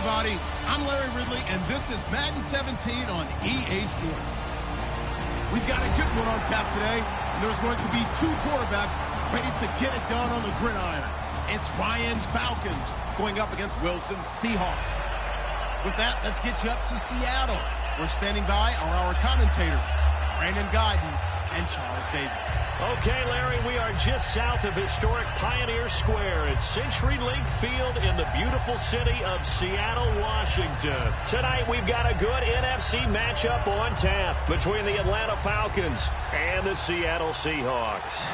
everybody. I'm Larry Ridley, and this is Madden 17 on EA Sports. We've got a good one on tap today, and there's going to be two quarterbacks ready to get it done on the gridiron. It's Ryan's Falcons going up against Wilson's Seahawks. With that, let's get you up to Seattle. We're standing by our commentators, Brandon Guyton and Charles Davis. Okay, Larry, we are just south of historic Pioneer Square at Century Link Field in the beautiful city of Seattle, Washington. Tonight, we've got a good NFC matchup on tap between the Atlanta Falcons and the Seattle Seahawks.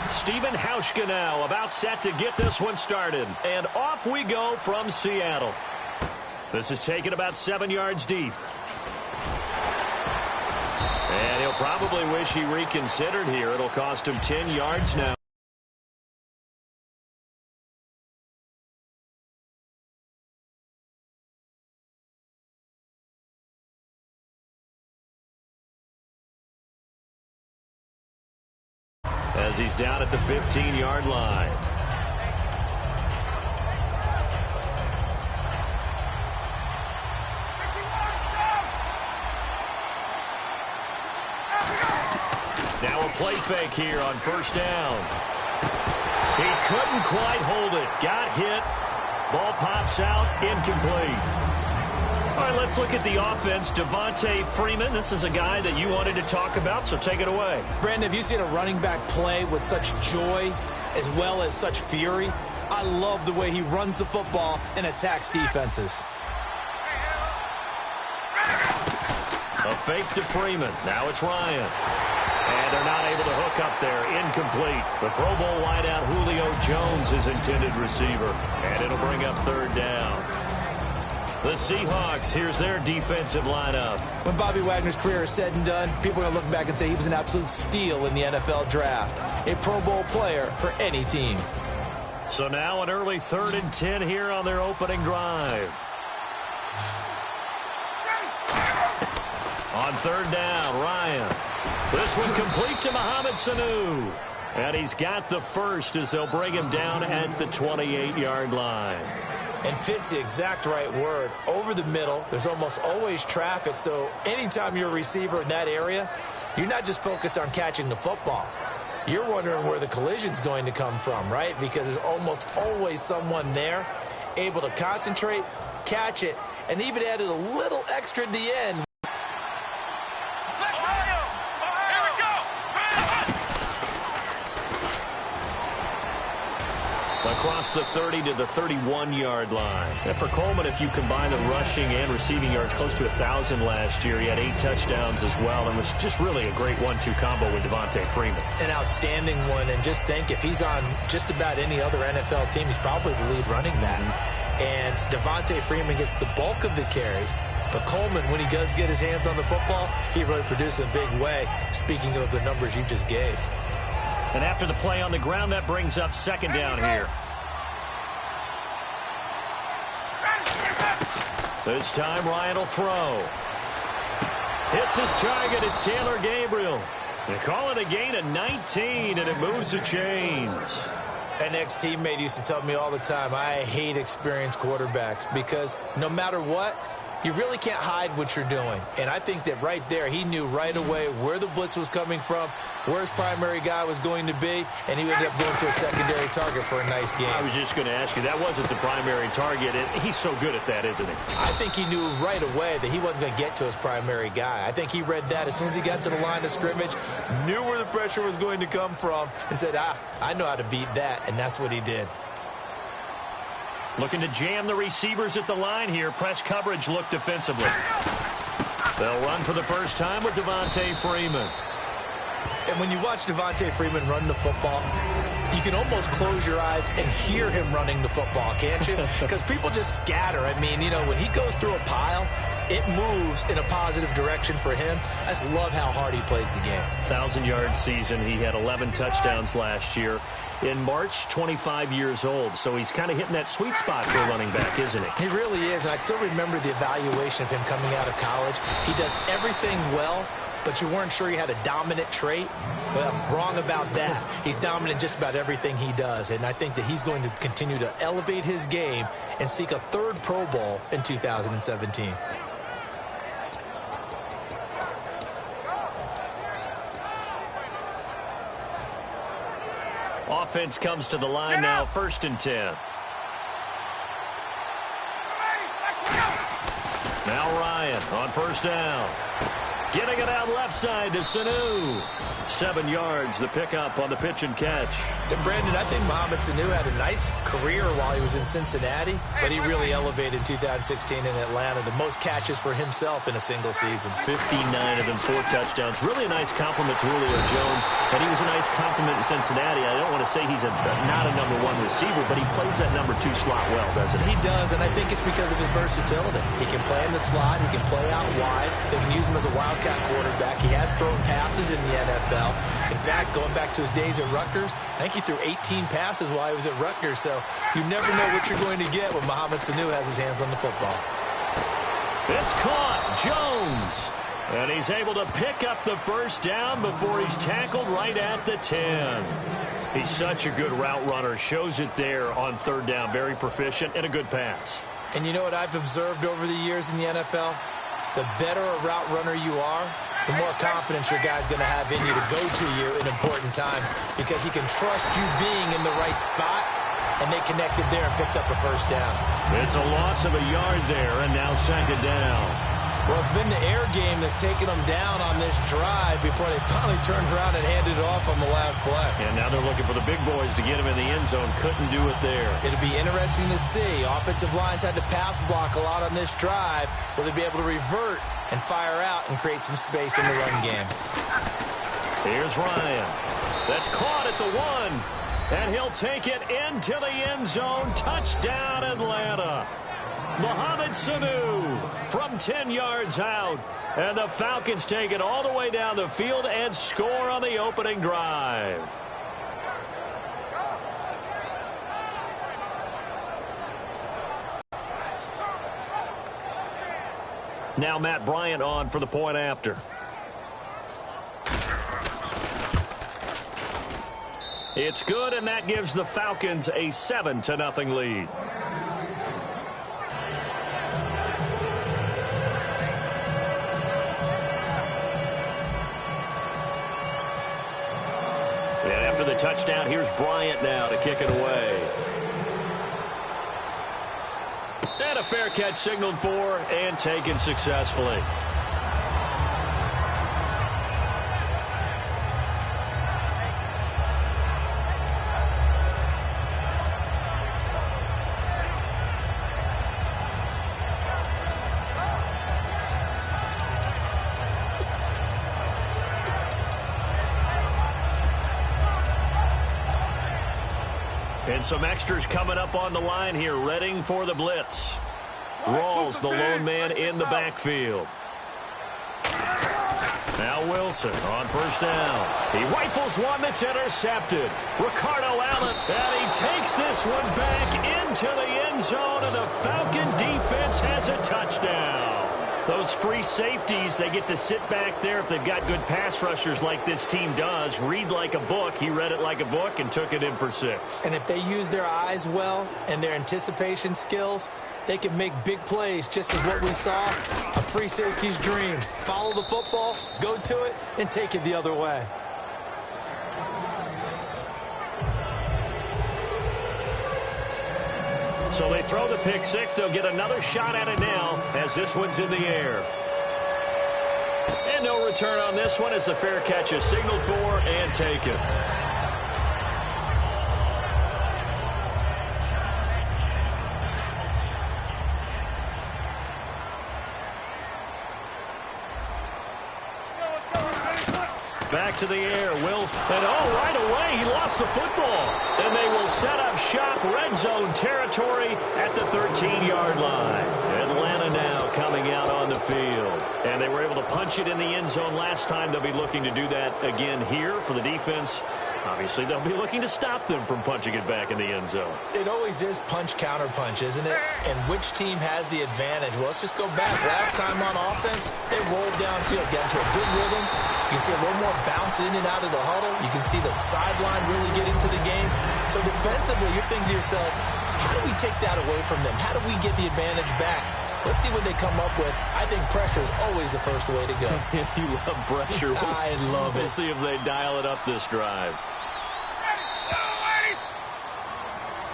Stephen Hauschka now about set to get this one started. And off we go from Seattle. This is taken about 7 yards deep. And he'll probably wish he reconsidered here. It'll cost him 10 yards now. As he's down at the 15-yard line. Now a play fake here on first down. He couldn't quite hold it. Got hit. Ball pops out. Incomplete. All right, let's look at the offense. Devontae Freeman, this is a guy that you wanted to talk about, so take it away. Brandon, have you seen a running back play with such joy as well as such fury? I love the way he runs the football and attacks defenses. A fake to Freeman. Now it's Ryan. And they're not able to hook up there. Incomplete. The Pro Bowl wideout Julio Jones is intended receiver. And it'll bring up third down. The Seahawks, here's their defensive lineup. When Bobby Wagner's career is said and done, people are going to look back and say he was an absolute steal in the NFL draft. A Pro Bowl player for any team. So now an early 3rd and 10 here on their opening drive. On third down, Ryan. This one complete to Mohamed Sanu. And he's got the first as they'll bring him down at the 28-yard line. And fits the exact right word. Over the middle, there's almost always traffic, so anytime you're a receiver in that area, you're not just focused on catching the football. You're wondering where the collision's going to come from, right? Because there's almost always someone there able to concentrate, catch it, and even added a little extra at the end. Across the 30 to the 31-yard line. And for Coleman, if you combine the rushing and receiving yards, close to 1,000 last year. He had 8 touchdowns as well, and was just really a great 1-2 combo with Devontae Freeman. An outstanding one, and just think, if he's on just about any other NFL team, he's probably the lead running back. And Devontae Freeman gets the bulk of the carries. But Coleman, when he does get his hands on the football, he really produces in a big way, speaking of the numbers you just gave. And after the play on the ground, that brings up second down here. This time, Ryan will throw. Hits his target. It's Taylor Gabriel. They call it a gain of 19, and it moves the chains. An ex-teammate used to tell me all the time, I hate experienced quarterbacks because no matter what, you really can't hide what you're doing. And I think that right there, he knew right away where the blitz was coming from, where his primary guy was going to be, and he ended up going to a secondary target for a nice game. I was just going to ask you, that wasn't the primary target. He's so good at that, isn't he? I think he knew right away that he wasn't going to get to his primary guy. I think he read that as soon as he got to the line of scrimmage, knew where the pressure was going to come from, and said, I know how to beat that, and that's what he did. Looking to jam the receivers at the line here. Press coverage look defensively. They'll run for the first time with Devontae Freeman. And when you watch Devontae Freeman run the football, you can almost close your eyes and hear him running the football, can't you? Because people just scatter. I mean, you know, when he goes through a pile, it moves in a positive direction for him. I just love how hard he plays the game. 1,000-yard season. He had 11 touchdowns last year. In March, 25 years old. So he's kind of hitting that sweet spot for a running back, isn't he? He really is. And I still remember the evaluation of him coming out of college. He does everything well but you weren't sure he had a dominant trait. Well, wrong about that. He's dominant just about everything he does, and I think that he's going to continue to elevate his game and seek a third Pro Bowl in 2017. Offense comes to the line now, 1st and 10. Now Ryan on 1st down. Getting it out left side to Sanu. 7 yards, the pickup on the pitch and catch. And Brandon, I think Mohamed Sanu had a nice career while he was in Cincinnati, but he really elevated in 2016 in Atlanta. The most catches for himself in a single season. 59 of them, 4 touchdowns. Really a nice compliment to Julio Jones, and he was a nice compliment in Cincinnati. I don't want to say he's not a number 1 receiver, but he plays that number 2 slot well, doesn't he? He does, and I think it's because of his versatility. He can play in the slot. He can play out wide. They can use him as a wildcat quarterback. He has thrown passes in the NFL. In fact, going back to his days at Rutgers, I think he threw 18 passes while he was at Rutgers. So you never know what you're going to get when Mohamed Sanu has his hands on the football. It's caught. Jones. And he's able to pick up the 1st down before he's tackled right at the 10. He's such a good route runner. Shows it there on 3rd down. Very proficient and a good pass. And you know what I've observed over the years in the NFL? The better a route runner you are, the more confidence your guy's going to have in you to go to you in important times because he can trust you being in the right spot, and they connected there and picked up a 1st down. It's a loss of a yard there, and now 2nd down. Well, it's been the air game that's taken them down on this drive before they finally turned around and handed it off on the last play. And now they're looking for the big boys to get him in the end zone. Couldn't do it there. It'll be interesting to see. Offensive lines had to pass block a lot on this drive. Will they be able to revert and fire out and create some space in the run game? Here's Ryan. That's caught at the 1. And he'll take it into the end zone. Touchdown, Atlanta. Mohamed Sanu from 10 yards out. And the Falcons take it all the way down the field and score on the opening drive. Now Matt Bryant on for the point after. It's good, and that gives the Falcons a 7-0 lead. And after the touchdown, here's Bryant now to kick it away. And a fair catch signaled for and taken successfully. And some extras coming up on the line here, readying for the blitz. Rawls, the lone man in the backfield. Now Wilson on 1st down. He rifles one that's intercepted. Ricardo Allen, and he takes this one back into the end zone, and the Falcon defense has a touchdown. Those free safeties, they get to sit back there if they've got good pass rushers like this team does. Read like a book. He read it like a book and took it in for 6. And if they use their eyes well and their anticipation skills, they can make big plays, just as what we saw, a free safety's dream. Follow the football, go to it, and take it the other way. So they throw the pick 6. They'll get another shot at it now as this one's in the air. And no return on this one as the fair catch is signaled for and taken. Back to the air, Wilson. And right away, he lost the football. And they will set up shop, red zone territory at the 13-yard line. Atlanta now coming out on the field. And they were able to punch it in the end zone last time. They'll be looking to do that again here for the defense. Obviously, they'll be looking to stop them from punching it back in the end zone. It always is punch-counter-punch, isn't it? And which team has the advantage? Well, let's just go back. Last time on offense, they rolled downfield, got into a good rhythm. You can see a little more bounce in and out of the huddle. You can see the sideline really get into the game. So defensively, you're thinking to yourself, how do we take that away from them? How do we get the advantage back? Let's see what they come up with. I think pressure is always the first way to go. You love pressure. I love it. We'll see if they dial it up this drive.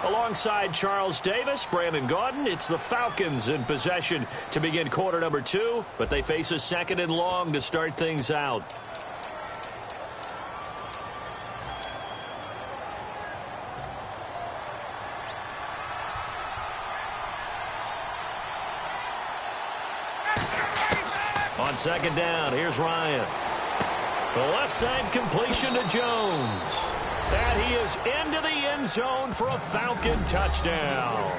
Alongside Charles Davis, Brandon Gaudin, it's the Falcons in possession to begin quarter number 2, but they face a 2nd and long to start things out. On 2nd down, here's Ryan. The left side completion to Jones. And he is into the end zone for a Falcon touchdown.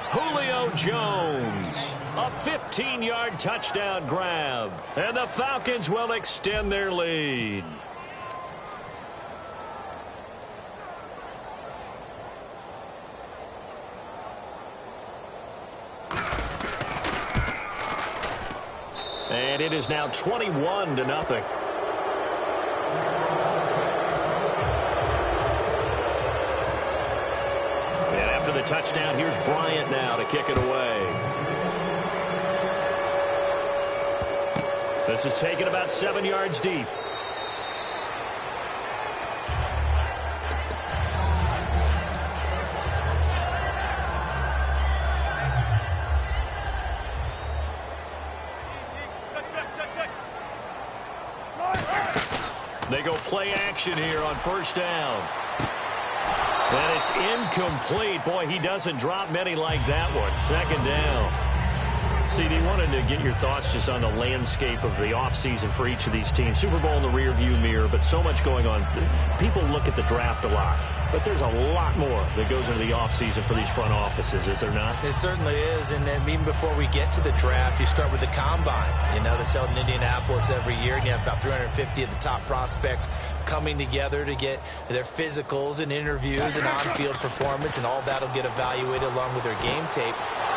Julio Jones, a 15-yard touchdown grab. And the Falcons will extend their lead. And it is now 21-0. After the touchdown, here's Bryant now to kick it away. This is taken about 7 yards deep. They go play action here on 1st down. And it's incomplete. Boy, he doesn't drop many like that one. 2nd down. CD, wanted to get your thoughts just on the landscape of the offseason for each of these teams. Super Bowl in the rearview mirror, but so much going on. People look at the draft a lot, but there's a lot more that goes into the offseason for these front offices, is there not? It certainly is, and then even before we get to the draft, you start with the combine, that's held in Indianapolis every year, and you have about 350 of the top prospects coming together to get their physicals and interviews and on-field performance, and all that will get evaluated along with their game tape.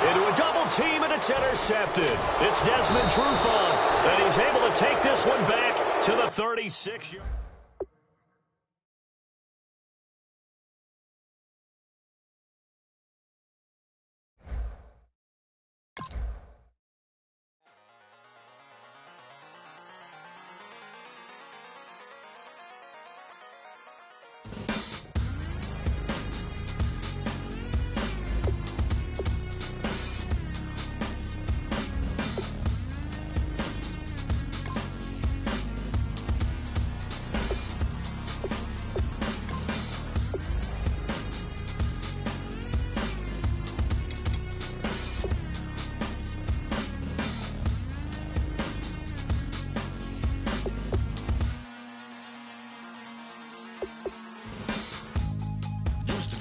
Into a double team, and it's intercepted. It's Desmond Trufant, and he's able to take this one back to the 36-yard.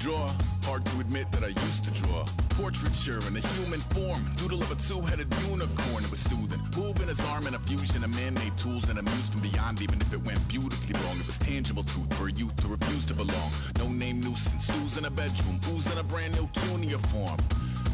draw. Hard to admit that I used to draw. Portraiture in a human form. Doodle of a two-headed unicorn. It was soothing. Moving his arm in a fusion of man-made tools and a muse from beyond. Even if it went beautifully wrong, it was tangible truth for a youth to refuse to belong. No name nuisance. Who's in a bedroom? Who's in a brand new cuneiform?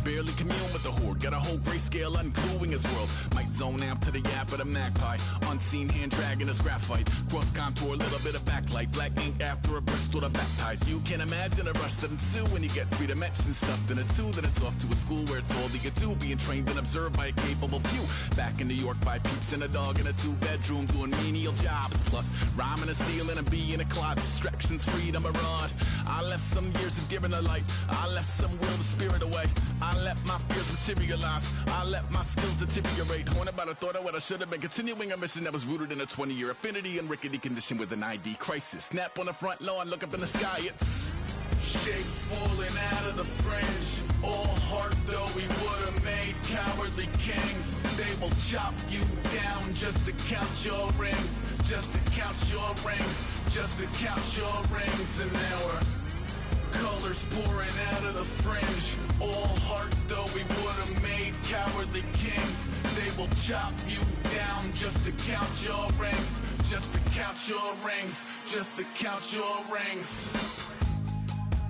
Barely commune with the horde. Got a whole grayscale ungluing his world. Might zone amp to the yap of the magpie. Unseen hand dragging his graphite. Cross contour, little bit of backlight. Black ink after a Bristol to baptize. You can imagine a rush that ensue when you get three dimensions stuffed in a two. Then it's off to a school where it's all you get to. Being trained and observed by a capable few. Back in New York by peeps and a dog in a two-bedroom doing menial jobs. Plus rhyming and stealing and being a clod. Distractions, freedom, a rod. I left some years of giving a light. I left some will the spirit away. I let my fears materialize. I let my skills deteriorate. Horn about a thought of what I should have been. Continuing a mission that was rooted in a 20-year affinity and rickety condition with an ID crisis. Snap on the front lawn, look up in the sky. It's shapes falling out of the fringe. All heart though we would have made cowardly kings. They will chop you down just to count your rings. Just to count your rings. Just to count your rings. And now we're colors pouring out of the fringe. All heart though we would have made cowardly kings. They will chop you down just to count your rings. just to count your rings, just to count your rings.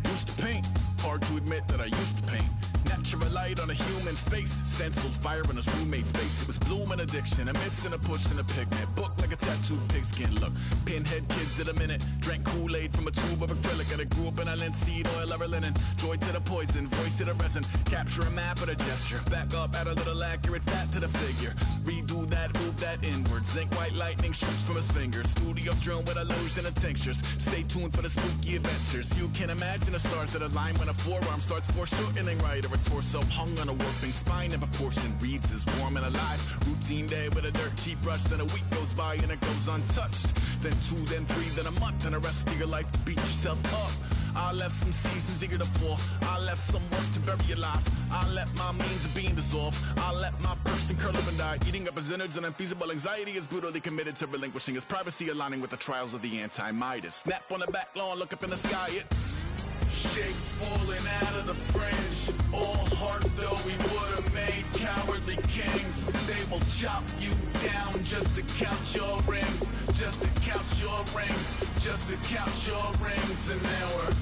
Used to paint, hard to admit that I used to paint. Natural light on a human face, stenciled fire in his roommate's face. It was bloom and addiction, a miss and a push and a pigment. Book like a tattooed pigskin look. Pinhead kids in a minute, drank Kool-Aid from a tube of acrylic. And I grew up in a linseed oil or linen. Joy to the poison, voice to the resin. Capture a map with a gesture. Back up, add a little accurate fat to the figure. Redo that, move that inward. Zinc white lightning shoots from his fingers. Studio strewn with illusion and tinctures. Stay tuned for the spooky adventures. You can imagine the stars that align when a forearm starts foreshortening right, or a torso hung on a warping spine in proportion. Reads as warm and alive. Routine day with a dirt cheap brush. Then a week goes by and it goes untouched. Then 2, then 3, then a month, and the rest of your life to beat yourself up. I left some seasons eager to fall. I left some work to bury your life. I let my means of being dissolve. I let my person curl up and die. Eating up his innards and unfeasible anxiety is brutally committed to relinquishing his privacy, aligning with the trials of the anti-Midas. Snap on the back lawn, look up in the sky, it's shapes falling out of the fringe. All heart though we would've made cowardly kings. They will chop you down just to count your rings, just to count your rings, just to count your rings. And now we're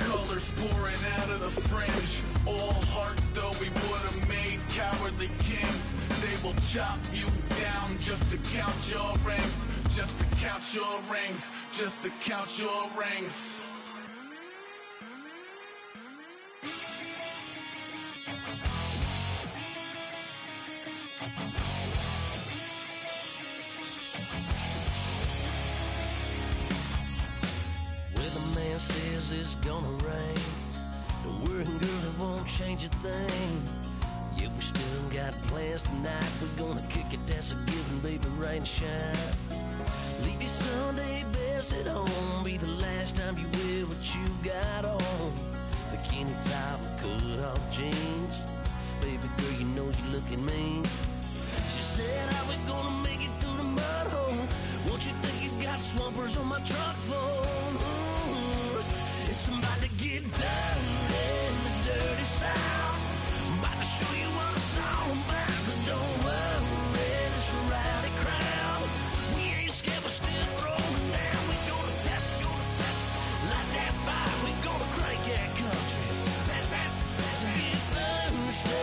colors pouring out of the fringe. All heart though we would've made cowardly kings. They will chop you down just to count your rings, just to count your rings, just to count your rings. Says it's gonna rain. Don't worry, girl, it won't change a thing. Yeah, we still got plans tonight. We're gonna kick it, that's a given, baby, rain and shine. Leave your Sunday best at home. Be the last time you wear what you got on. Bikini top and cut off jeans. Baby girl, you know you looking mean. She said, how we gonna make it through the mud hole? Won't you think you got swampers on my truck floor? It's about to get dirty in the dirty South. I'm about to show you what it's all about. But don't worry, it's a rowdy crowd. We ain't scared, we're still throwing down. We gonna tap, light that fire. We gonna crank that country. Pass that, get thirsty.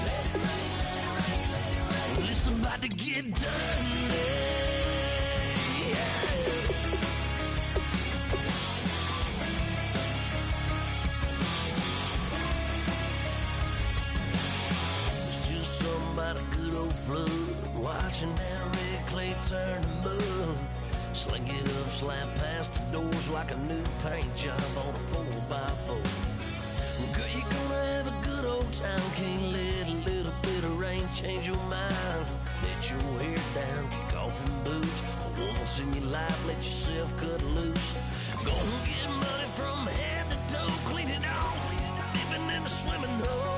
Let it rain, let it rain. Well, it's about to get dirty. Watching that red clay turn to mud. Sling it up, slap past the doors like a new paint job on a 4x4. Girl, you're gonna have a good old time. Can't let a little bit of rain change your mind. Let your hair down, kick off in boots. For once in your life, let yourself cut loose. Gonna get money from head to toe, clean it off, living in a swimming hole.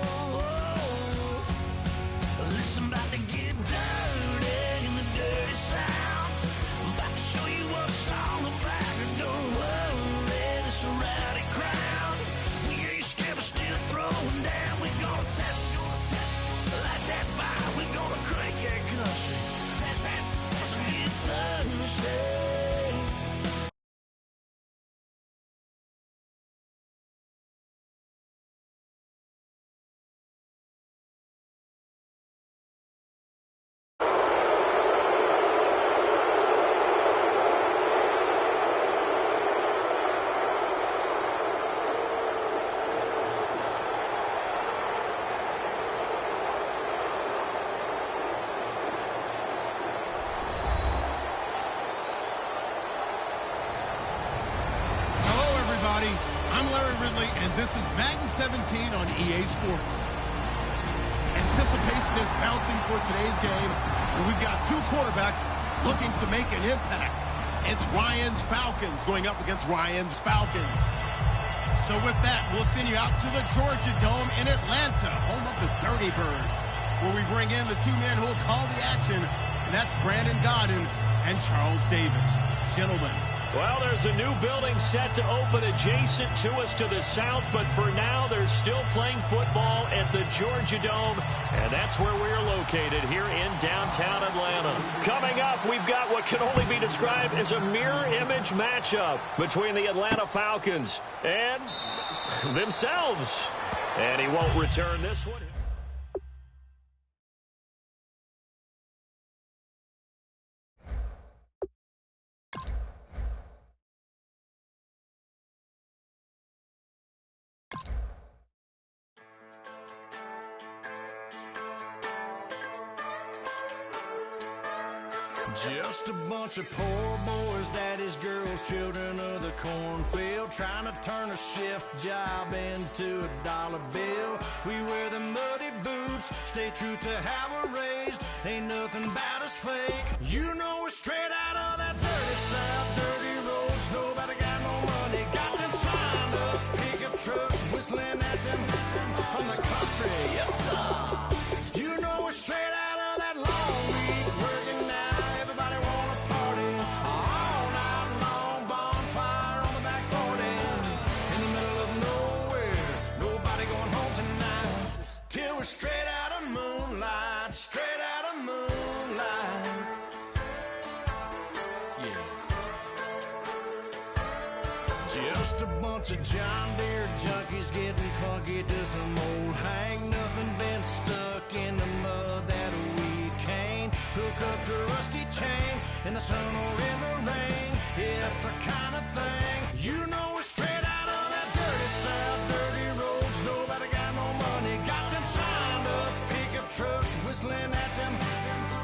Listen, about to get dirty in the dirty South. I'm about to show you what it's all about. And don't worry, it's a rowdy crowd. We ain't scared, we're still throwing down. We gonna tap, light that fire. We gonna crank that country. Pass that, get thirsty. And this is Madden 17 on EA Sports. Anticipation is bouncing for today's game, and we've got two quarterbacks looking to make an impact. It's Ryan's Falcons going up against Ryan's Falcons. So with that, we'll send you out to the Georgia Dome in Atlanta, home of the Dirty Birds, where we bring in the two men who will call the action, and that's Brandon Godden and Charles Davis. Gentlemen, Well, there's a new building set to open adjacent to us to the south, but for now, they're still playing football at the Georgia Dome, and that's where we're located here in downtown Atlanta. Coming up, we've got what can only be described as a mirror image matchup between the Atlanta Falcons and themselves. And he won't return this one. Just a bunch of poor boys, daddies, girls, children of the cornfield, trying to turn a shift job into a dollar bill. We wear the muddy boots, stay true to how we're raised. Ain't nothing about us fake. You know we're straight out of that dirty south, dirty roads. Nobody got no money, got them signed up pickup trucks, whistling at them from the country. Yes, sir. You know we're straight out of that long week working now. We're straight out of moonlight, straight out of moonlight. Yeah. Just a bunch of John Deere junkies getting funky to some old hang. Nothing been stuck in the mud that we can't hook up to a rusty chain in the sun or in the rain. Yeah, it's the kind of thing. You know we're straight out of that dirty south, dirty roads. Nobody got no money, got them trucks whistling at them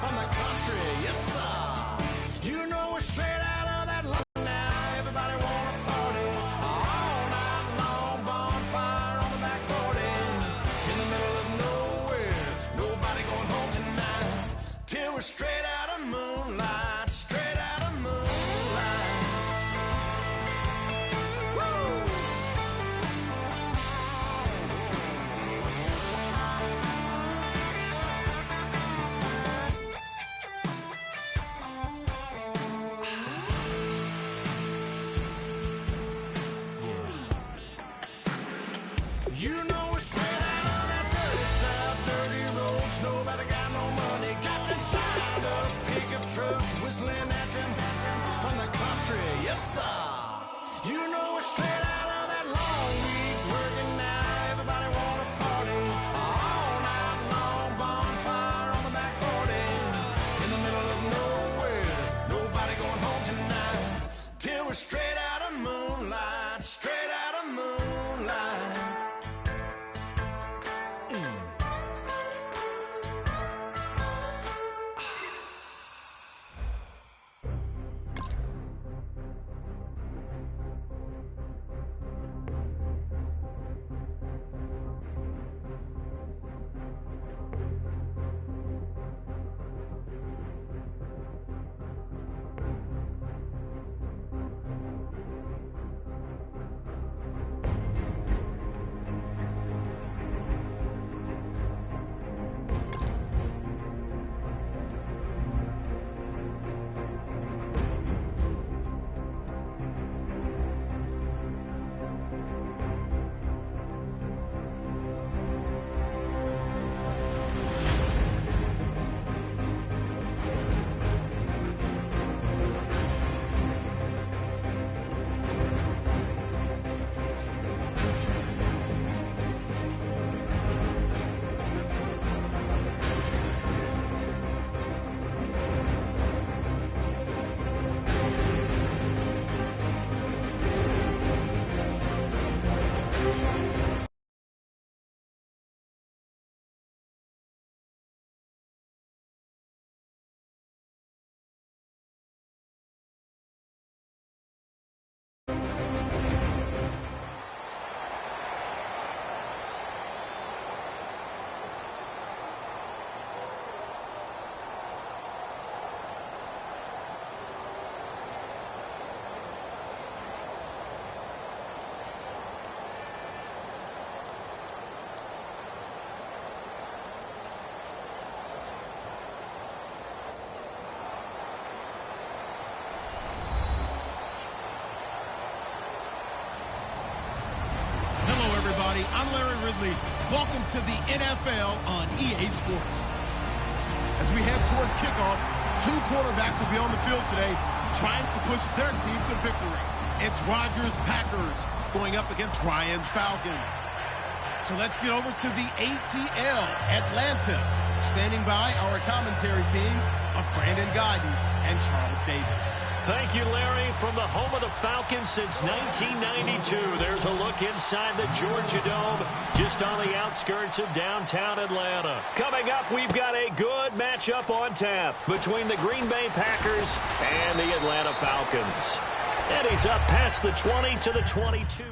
from the country, yes sir. You know we're straight out of that line now. Everybody wanna party all night long. Bonfire on the back 40 in the middle of nowhere. Nobody going home tonight till we're straight out of moonlight, straight out of moonlight. Woo! You know we're straight out of that dirty south, dirty roads. Nobody got no money, got them signed up pickup trucks, whistling at them from the country. Yes, sir. You know we're straight out of that long week working now. Everybody wanna party all night long. Bonfire on the back 40 in the middle of nowhere. Nobody going home tonight till we're straight out of moonlight, straight out of moonlight. everybody. I'm Larry Ridley. Welcome to the NFL on EA Sports. As we head towards kickoff, two quarterbacks will be on the field today trying to push their team to victory. It's Rodgers' Packers going up against Ryan's Falcons. So let's get over to the ATL, Atlanta. Standing by our commentary team of Brandon Godden and Charles Davis. Thank you, Larry. From the home of the Falcons since 1992, there's a look inside the Georgia Dome, just on the outskirts of downtown Atlanta. Coming up, we've got a good matchup on tap between the Green Bay Packers and the Atlanta Falcons. And he's up past the 20 to the 22.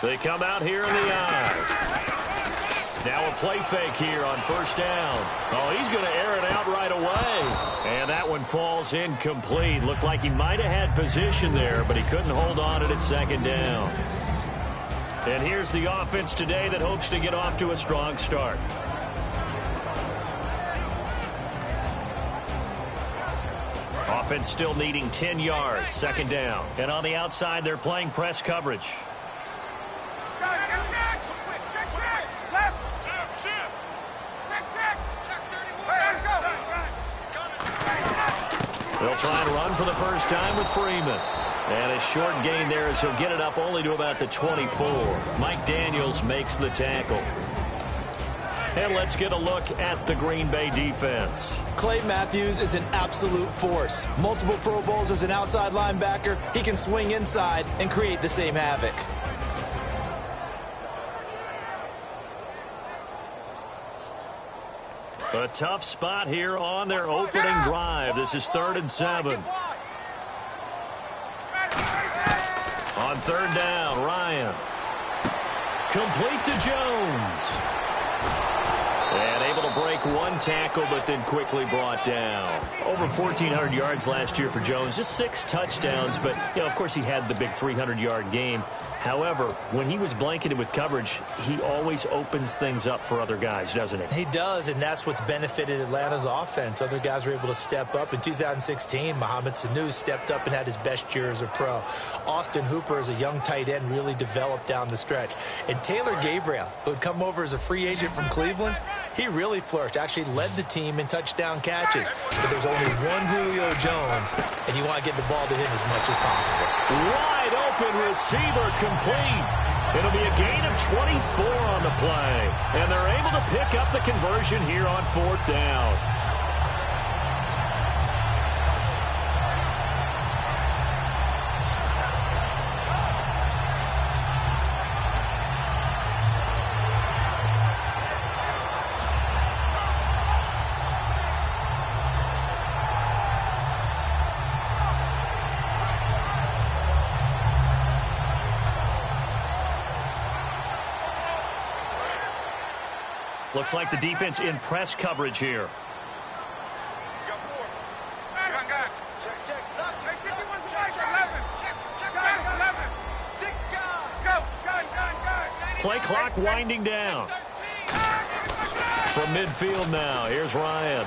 They come out here in the eye. Now a play fake here on first down. Oh, he's going to air it out right away. And that one falls incomplete. Looked like he might have had position there, but he couldn't hold on it at second down. And here's the offense today that hopes to get off to a strong start. Offense still needing 10 yards, second down. And on the outside, they're playing press coverage. They'll try and run for the first time with Freeman. And a short gain there as he'll get it up only to about the 24. Mike Daniels makes the tackle. And let's get a look at the Green Bay defense. Clay Matthews is an absolute force. Multiple Pro Bowls as an outside linebacker. He can swing inside and create the same havoc. A tough spot here on their opening drive. This is 3rd and 7. On third down, Ryan. Complete to Jones. And able to break one tackle, but then quickly brought down. Over 1,400 yards last year for Jones. Just 6 touchdowns, but, you know, of course he had the big 300-yard game. However, when he was blanketed with coverage, he always opens things up for other guys, doesn't he? He does, and that's what's benefited Atlanta's offense. Other guys were able to step up. In 2016, Mohamed Sanu stepped up and had his best year as a pro. Austin Hooper, as a young tight end, really developed down the stretch. And Taylor Gabriel, who had come over as a free agent from Cleveland, he really flourished, actually led the team in touchdown catches. But there's only one Julio Jones, and you want to get the ball to him as much as possible. Wide open receiver complete. It'll be a gain of 24 on the play. And they're able to pick up the conversion here on 4th down. Looks like the defense in press coverage here. Play clock winding down. From midfield now, here's Ryan.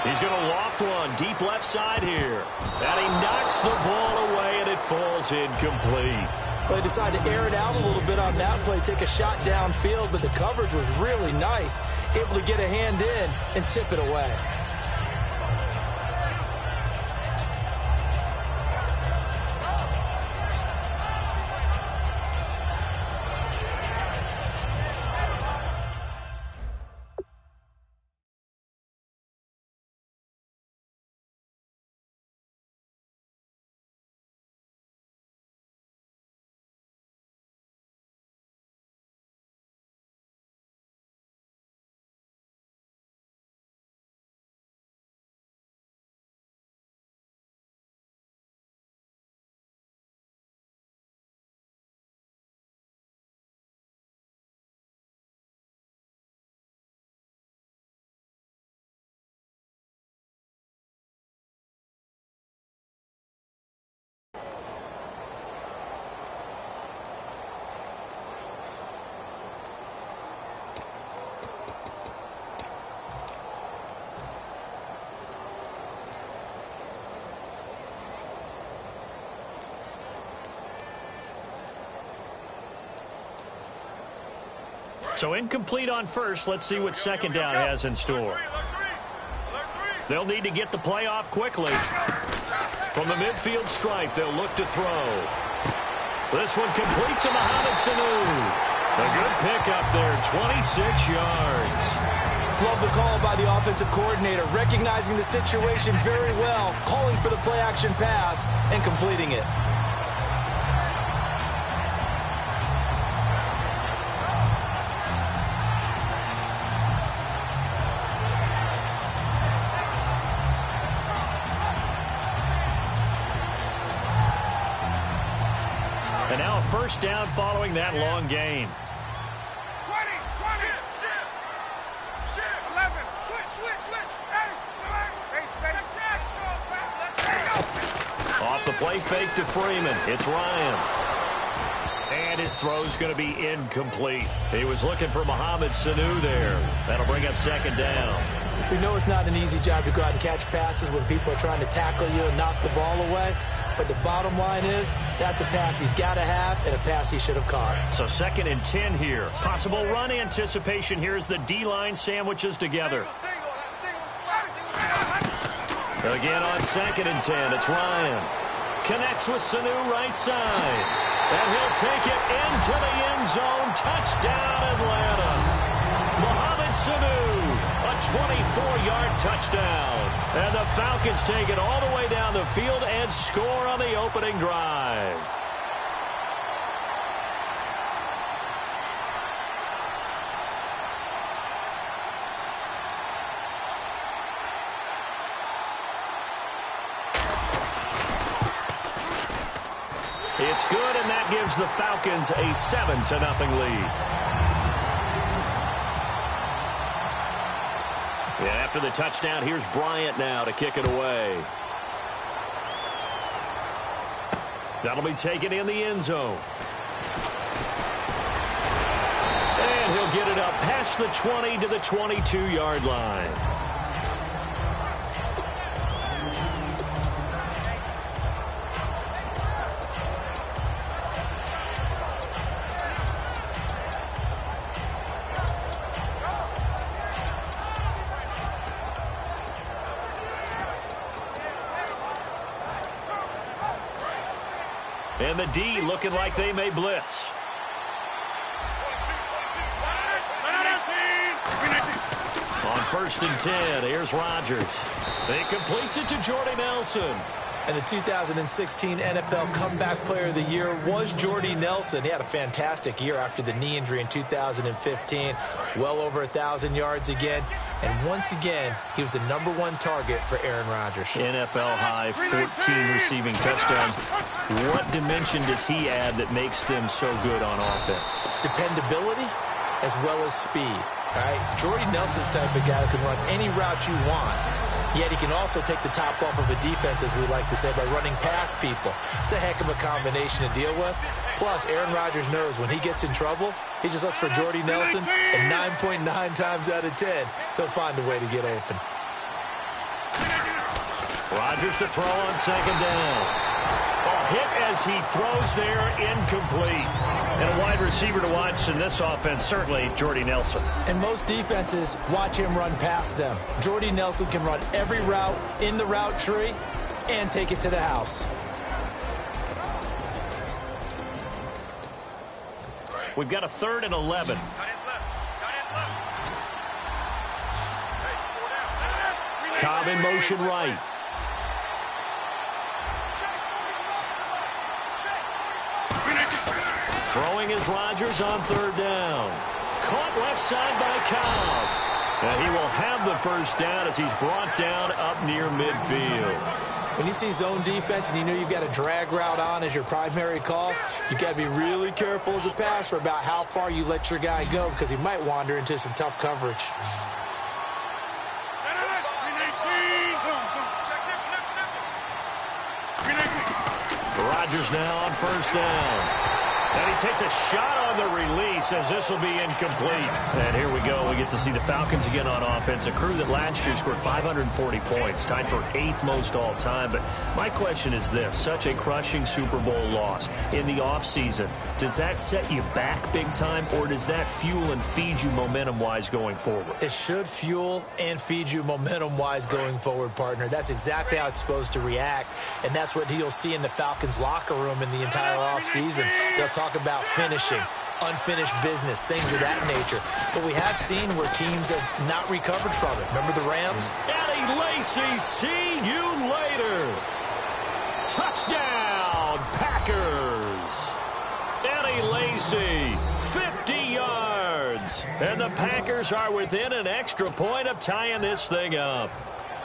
He's going to loft one deep left side here. And he knocks the ball away, and it falls incomplete. Well, they decided to air it out a little bit on that play, take a shot downfield, but the coverage was really nice, able to get a hand in and tip it away. So incomplete on first. Let's see what second down has in store. They'll need to get the play off quickly. From the midfield stripe, they'll look to throw. This one complete to Mohamed Sanu. A good pickup there, 26 yards. Love the call by the offensive coordinator, recognizing the situation very well, calling for the play-action pass and completing it. And now a first down following that long gain. 11. Switch. Off the play fake to Freeman. It's Ryan. And his throw's going to be incomplete. He was looking for Mohamed Sanu there. That'll bring up second down. We know it's not an easy job to go out and catch passes when people are trying to tackle you and knock the ball away. But the bottom line is, that's a pass he's got to have and a pass he should have caught. So 2nd and 10 here. Possible run anticipation here as the D-line sandwiches together. Again on 2nd and 10, it's Ryan. Connects with Sanu right side. And he'll take it into the end zone. Touchdown, Atlanta. Mohamed Sanu, a 24-yard touchdown. And the Falcons take it all the way down the field and score on the opening drive. It's good, and that gives the Falcons a 7-0 lead. And after the touchdown, here's Bryant now to kick it away. That'll be taken in the end zone. And he'll get it up past the 20 to the 22-yard line. And the D looking like they may blitz. On 1st and 10, here's Rodgers. He completes it to Jordy Nelson. And the 2016 NFL Comeback Player of the Year was Jordy Nelson. He had a fantastic year after the knee injury in 2015. Well over 1,000 yards again. And once again, he was the #1 target for Aaron Rodgers. NFL high, 14 receiving touchdowns. What dimension does he add that makes them so good on offense? Dependability as well as speed. All right? Jordy Nelson's the type of guy who can run any route you want. Yet he can also take the top off of a defense, as we like to say, by running past people. It's a heck of a combination to deal with. Plus, Aaron Rodgers knows when he gets in trouble, he just looks for Jordy Nelson, and 9.9 times out of 10, he'll find a way to get open. Rodgers to throw on 2nd down. A hit as he throws there, incomplete. And a wide receiver to watch in this offense, certainly Jordy Nelson. And most defenses watch him run past them. Jordy Nelson can run every route in the route tree and take it to the house. We've got a 3rd and 11. Cobb in motion right. Throwing is Rodgers on 3rd down. Caught left side by Cobb. And he will have the first down as he's brought down up near midfield. When you see zone defense and you know you've got a drag route on as your primary call, you've got to be really careful as a passer about how far you let your guy go because he might wander into some tough coverage. Rodgers now on 1st down. And he takes a shot on on the release, as this will be incomplete. And here we go. We get to see the Falcons again on offense, a crew that last year scored 540 points, tied for 8th most all time. But my question is this, such a crushing Super Bowl loss in the offseason, does that set you back big time, or does that fuel and feed you momentum-wise going forward? It should fuel and feed you momentum-wise going forward, partner. That's exactly how it's supposed to react, and that's what you'll see in the Falcons locker room in the entire offseason. They'll talk about finishing, unfinished business, things of that nature. But we have seen where teams have not recovered from it. Remember the Rams? Eddie Lacy, see you later. Touchdown, Packers. Eddie Lacy, 50 yards. And the Packers are within an extra point of tying this thing up.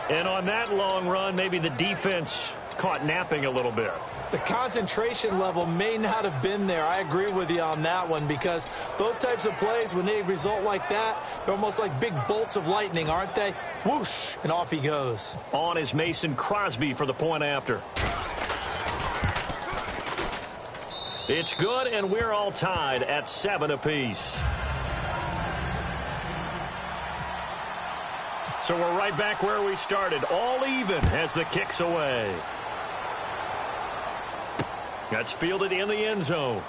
And on that long run, maybe the defense caught napping a little bit. The concentration level may not have been there. I agree with you on that one, because those types of plays, when they result like that, they're almost like big bolts of lightning, aren't they? Whoosh, and off he goes. On is Mason Crosby for the point after. It's good, and we're all tied at 7 apiece. So we're right back where we started, all even as the kick's away. That's fielded in the end zone.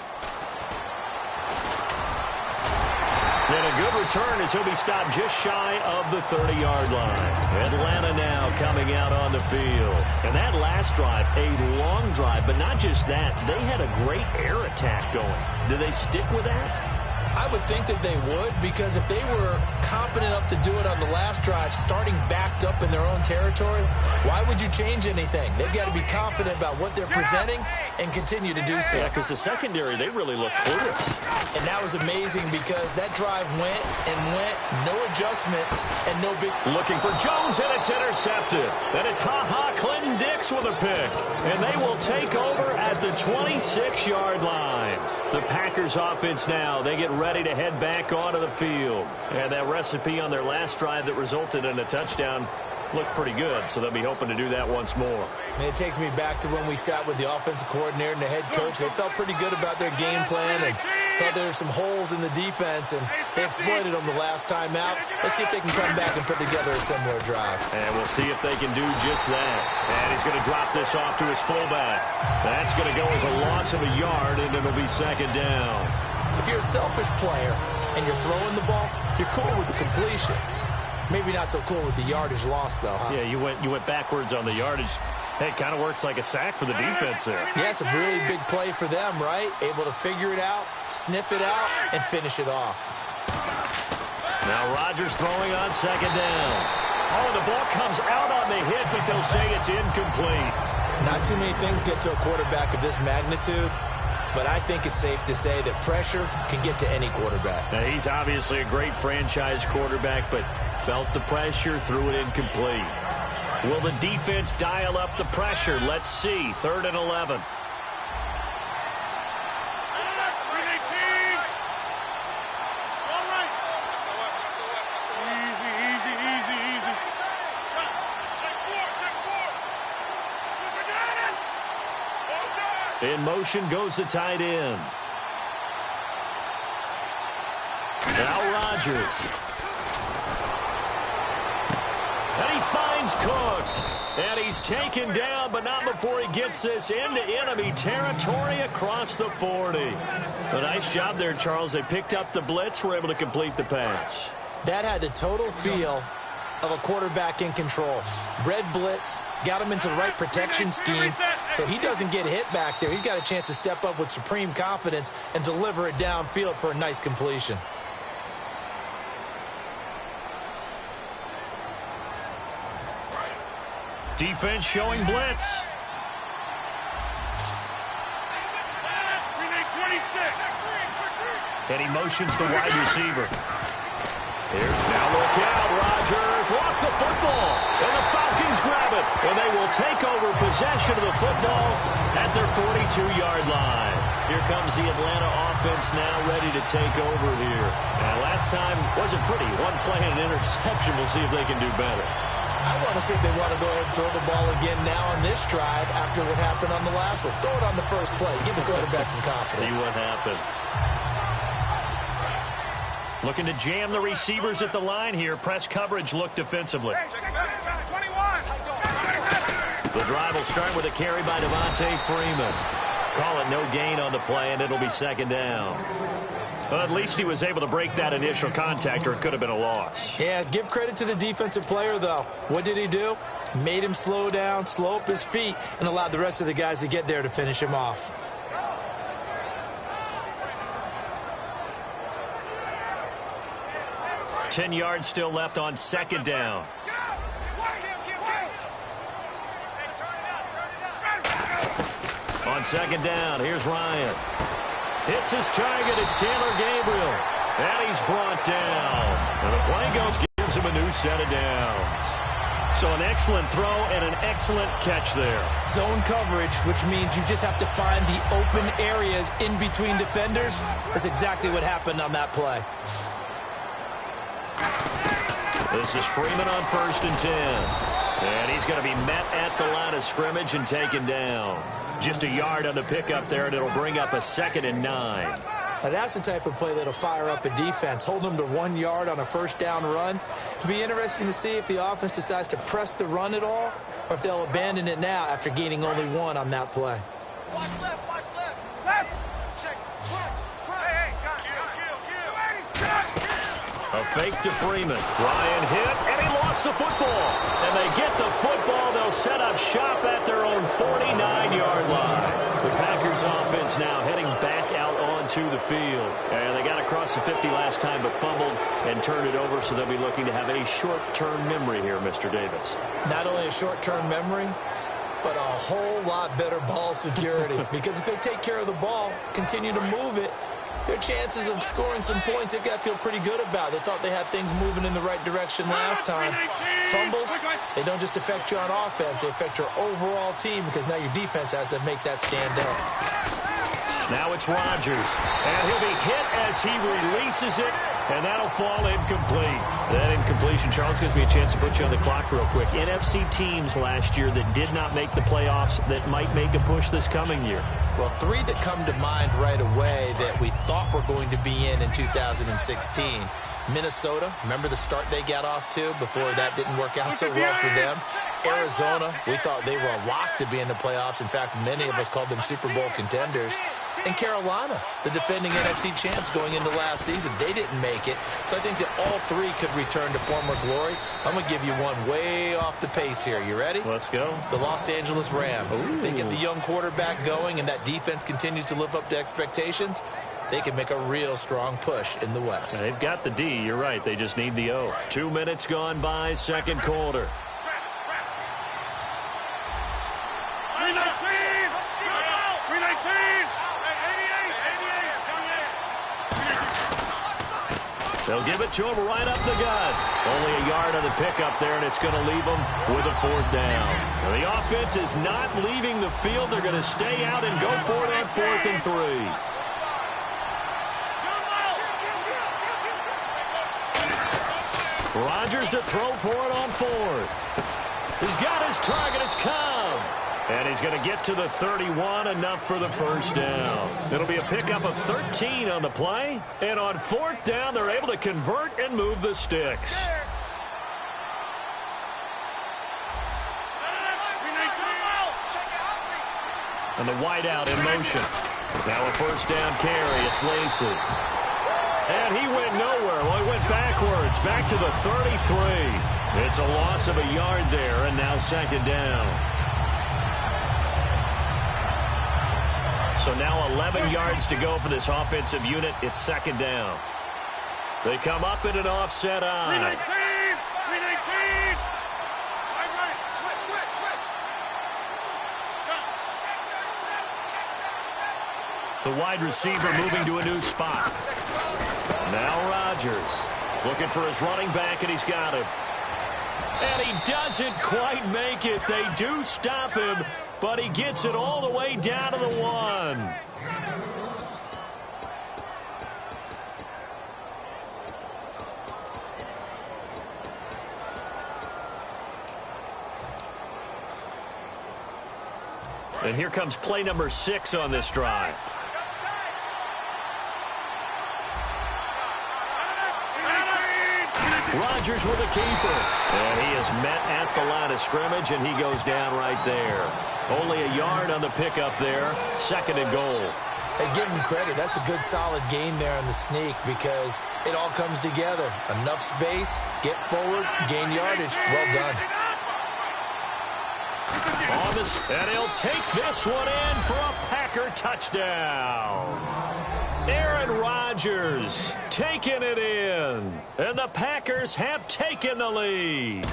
And a good return as he'll be stopped just shy of the 30-yard line. Atlanta now coming out on the field. And that last drive, a long drive, but not just that. They had a great air attack going. Do they stick with that? I would think that they would, because if they were competent enough to do it on the last drive, starting backed up in their own territory, why would you change anything? They've got to be confident about what they're presenting and continue to do so. Yeah, because the secondary, they really look porous. And that was amazing, because that drive went and went, no adjustments, and no big... Looking for Jones, and it's intercepted. And it's Clinton Dix with a pick. And they will take over at the 26-yard line. The Packers offense now, they get ready to head back onto the field. And that recipe on their last drive that resulted in a touchdown looked pretty good, so they'll be hoping to do that once more. And it takes me back to when we sat with the offensive coordinator and the head coach. They felt pretty good about their game plan and thought there were some holes in the defense, and they exploited them the last time out. Let's see if they can come back and put together a similar drive. And we'll see if they can do just that. And he's going to drop this off to his fullback. That's going to go as a loss of a yard, and it'll be second down. If you're a selfish player and you're throwing the ball, you're cool with the completion. Maybe not so cool with the yardage loss, though, huh? Yeah, you went backwards on the yardage. Hey, it kind of works like a sack for the defense there. Yeah, it's a really big play for them, right? Able to figure it out, sniff it out, and finish it off. Now Rodgers throwing on second down. Oh, the ball comes out on the hit, but they'll say it's incomplete. Not too many things get to a quarterback of this magnitude, but I think it's safe to say that pressure can get to any quarterback. Now, he's obviously a great franchise quarterback, but felt the pressure, threw it incomplete. Will the defense dial up the pressure? Let's see. 3rd and 11. In motion goes the tight end. Now Rodgers. And he finds Cook. And he's taken down, but not before he gets this into enemy territory across the 40. A nice job there, Charles. They picked up the blitz, were able to complete the pass. That had the total feel of a quarterback in control. Red blitz, got him into the right protection scheme, so he doesn't get hit back there. He's got a chance to step up with supreme confidence and deliver it downfield for a nice completion. Defense showing blitz. And he motions the wide receiver. Here, now look out, Rodgers lost the football, and the Falcons grab it, and they will take over possession of the football at their 42-yard line. Here comes the Atlanta offense now ready to take over here. And last time wasn't pretty. One play and an interception. We'll see if they can do better. I want to see if they want to go ahead and throw the ball again now on this drive after what happened on the last one. Throw it on the first play. Give the quarterback some confidence. See what happens. Looking to jam the receivers at the line here. Press coverage look defensively. The drive will start with a carry by Devontae Freeman. Call it no gain on the play, and it'll be second down. Well, at least he was able to break that initial contact, or it could have been a loss. Yeah, give credit to the defensive player, though. What did he do? Made him slow down, slow up his feet, and allowed the rest of the guys to get there to finish him off. $10 yards still left on second down. On second down, here's Ryan. Hits his target. It's Taylor Gabriel. And he's brought down. And the play goes, gives him a new set of downs. So an excellent throw and an excellent catch there. Zone coverage, which means you just have to find the open areas in between defenders. That's exactly what happened on that play. This is Freeman on 1st and 10. And he's going to be met at the line of scrimmage and taken down. Just a yard on the pickup there, and it'll bring up a 2nd and 9. Now that's the type of play that'll fire up a defense. Hold them to 1 yard on a first down run. It'll be interesting to see if the offense decides to press the run at all, or if they'll abandon it now after gaining only 1 on that play. Watch left, left. Check, hey, A fake to Freeman. Ryan hit, and he lost the football. And they get the football. They'll set up shop at their own 49-yard line. The Packers offense now heading back out onto the field. And they got across the 50 last time, but fumbled and turned it over, so they'll be looking to have a short-term memory here, Mr. Davis. Not only a short-term memory, but a whole lot better ball security. Because if they take care of the ball, continue to move it, their chances of scoring some points, they've got to feel pretty good about. They thought they had things moving in the right direction last time. Fumbles, they don't just affect you on offense. They affect your overall team because now your defense has to make that stand up. Now it's Rodgers, and he'll be hit as he releases it, and that'll fall incomplete. That incompletion, Charles, gives me a chance to put you on the clock real quick. NFC teams last year that did not make the playoffs that might make a push this coming year. Well, 3 that come to mind right away that we thought were going to be in 2016. Minnesota, remember the start they got off to before that didn't work out so well for them. Arizona, we thought they were a lock to be in the playoffs. In fact, many of us called them Super Bowl contenders. And Carolina, the defending NFC champs going into last season, they didn't make it. So I think that all 3 could return to former glory. I'm going to give you one way off the pace here. You ready? Let's go. The Los Angeles Rams. Ooh. They get the young quarterback going, and that defense continues to live up to expectations. They can make a real strong push in the West. They've got the D. You're right. They just need the O. 2 minutes gone by, second quarter. They'll give it to him right up the gut. Only a yard on the pickup there, and it's going to leave them with a 4th down. Now, the offense is not leaving the field. They're going to stay out and go for it on 4th and 3. Rodgers to throw for it on 4th. He's got his target. It's Cobb. And he's going to get to the 31, enough for the first down. It'll be a pickup of 13 on the play. And on 4th down, they're able to convert and move the sticks. And the wideout in motion. Now a first down carry. It's Lacy. And he went nowhere. Well, he went backwards. Back to the 33. It's a loss of a yard there, and now second down. So now 11 yards to go for this offensive unit. It's second down. They come up in an offset eye. The wide receiver moving to a new spot. Now Rodgers looking for his running back, and he's got him. And he doesn't quite make it. They do stop him, but he gets it all the way down to the 1. And here comes play number 6 on this drive. Rodgers with a keeper. And he is met at the line of scrimmage, and he goes down right there. Only a yard on the pickup there. 2nd and goal. Hey, give him credit. That's a good, solid game there in the sneak because it all comes together. Enough space, get forward, gain yardage. Well done. And he'll take this one in for a Packer touchdown. Aaron Rodgers taking it in. And the Packers have taken the lead.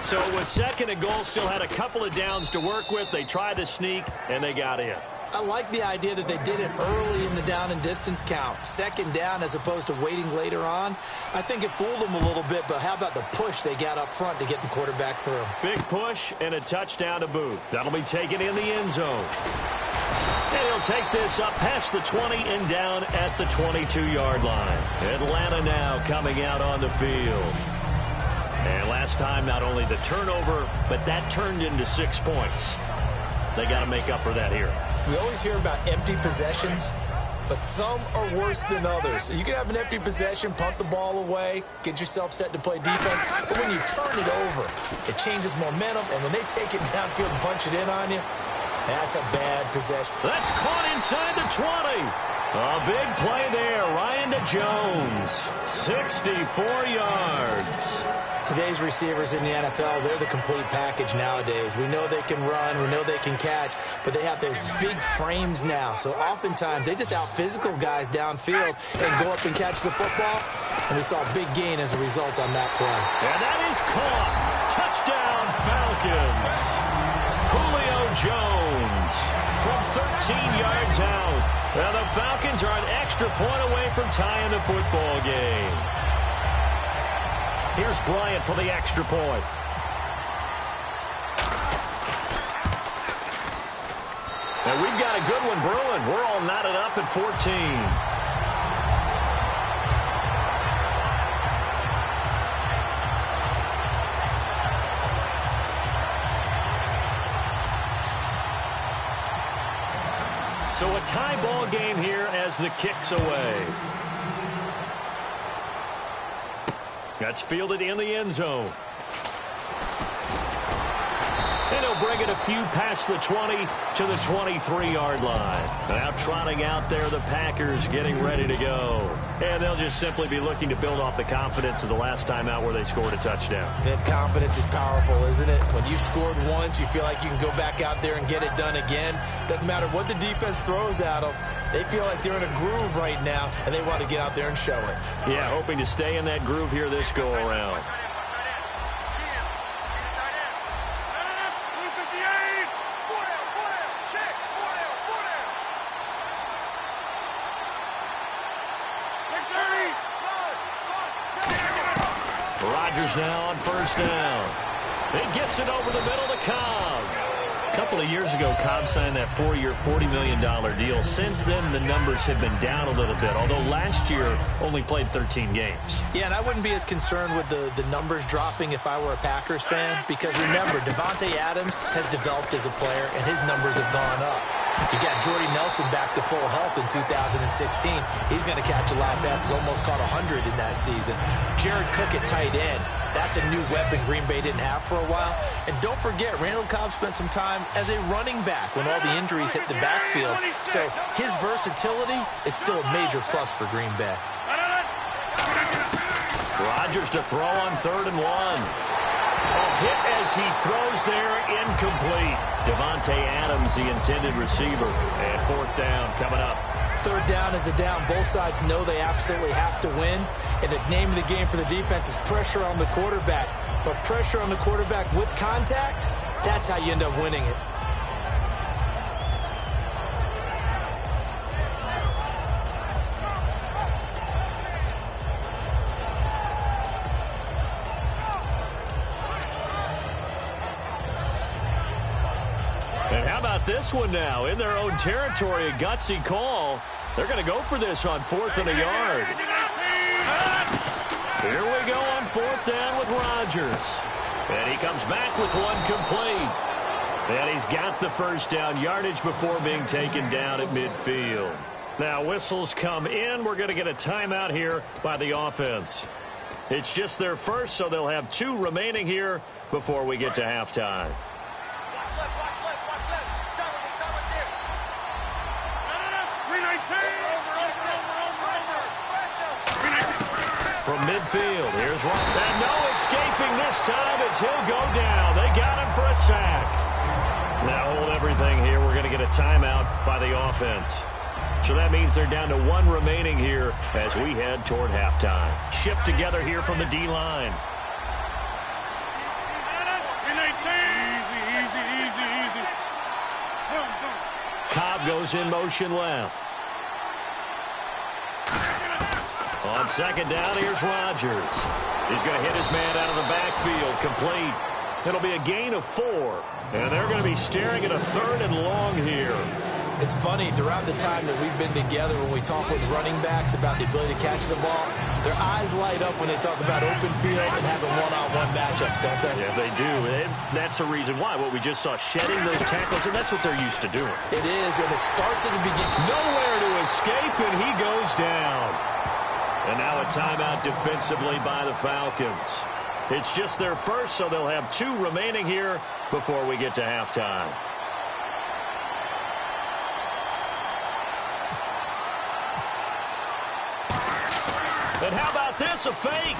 So with 2nd and goal, still had a couple of downs to work with. They tried to sneak, and they got in. I like the idea that they did it early in the down and distance count. 2nd down as opposed to waiting later on. I think it fooled them a little bit, but how about the push they got up front to get the quarterback through? Big push and a touchdown to boot. That'll be taken in the end zone. And he'll take this up past the 20 and down at the 22-yard line. Atlanta now coming out on the field. And last time, not only the turnover, but that turned into 6 points. They got to make up for that here. We always hear about empty possessions, but some are worse than others. You can have an empty possession, punt the ball away, get yourself set to play defense, but when you turn it over, it changes momentum, and when they take it downfield and punch it in on you, that's a bad possession. That's caught inside the 20. A big play there. Ryan to Jones. 64 yards. Today's receivers in the NFL, they're the complete package nowadays. We know they can run, we know they can catch, but they have those big frames now. So oftentimes they just out-physical guys downfield and go up and catch the football. And we saw a big gain as a result on that play. And that is caught. Touchdown, Falcons. Julio Jones from 13 yards out. Now the Falcons are an extra point away from tying the football game. Here's Bryant for the extra point. And we've got a good one brewing. We're all knotted up at 14. So a tie ball game here as the kick's away. That's fielded in the end zone. And he'll bring it a few past the 20 to the 23-yard line. Now trotting out there, the Packers getting ready to go. And they'll just simply be looking to build off the confidence of the last time out where they scored a touchdown. That confidence is powerful, isn't it? When you've scored once, you feel like you can go back out there and get it done again. Doesn't matter what the defense throws at them. They feel like they're in a groove right now, and they want to get out there and show it. Yeah, hoping to stay in that groove here this go-around. Rodgers now on first down. He gets it over the middle to Cobb. A couple of years ago, Cobb signed that 4-year, $40 million deal. Since then, the numbers have been down a little bit, although last year only played 13 games. Yeah, and I wouldn't be as concerned with the numbers dropping if I were a Packers fan, because remember, Davante Adams has developed as a player, and his numbers have gone up. You got Jordy Nelson back to full health in 2016. He's going to catch a lot of passes, almost caught 100 in that season. Jared Cook at tight end. That's a new weapon Green Bay didn't have for a while. And don't forget, Randall Cobb spent some time as a running back when all the injuries hit the backfield. So his versatility is still a major plus for Green Bay. Rodgers to throw on 3rd and 1. A hit as he throws there, incomplete. Davante Adams, the intended receiver. And 4th down coming up. 3rd down is the down. Both sides know they absolutely have to win. And the name of the game for the defense is pressure on the quarterback. But pressure on the quarterback with contact, that's how you end up winning it. And how about this one now? In their own territory, a gutsy call. They're going to go for this on 4th and a yard. Here we go on 4th down with Rodgers. And he comes back with one complete. And he's got the first down yardage before being taken down at midfield. Now whistles come in. We're going to get a timeout here by the offense. It's just their first, so they'll have 2 remaining here before we get to halftime. Watch left, watch left, watch left. Stop right there. 319. From midfield, here's Ron. And no escaping this time as he'll go down. They got him for a sack. Now hold everything here. We're going to get a timeout by the offense. So that means they're down to 1 remaining here as we head toward halftime. Shift together here from the D-line. Easy. Cobb goes in motion left. On second down, here's Rodgers. He's going to hit his man out of the backfield, complete. It'll be a gain of 4, and they're going to be staring at a 3rd and long here. It's funny, throughout the time that we've been together, when we talk with running backs about the ability to catch the ball, their eyes light up when they talk about open field and having one-on-one matchups, don't they? Yeah, they do. And that's the reason why. What we just saw, shedding those tackles, and that's what they're used to doing. It is, and it starts at the beginning. Nowhere to escape, and he goes down. And now a timeout defensively by the Falcons. It's just their first, so they'll have 2 remaining here before we get to halftime. And how about this, a fake?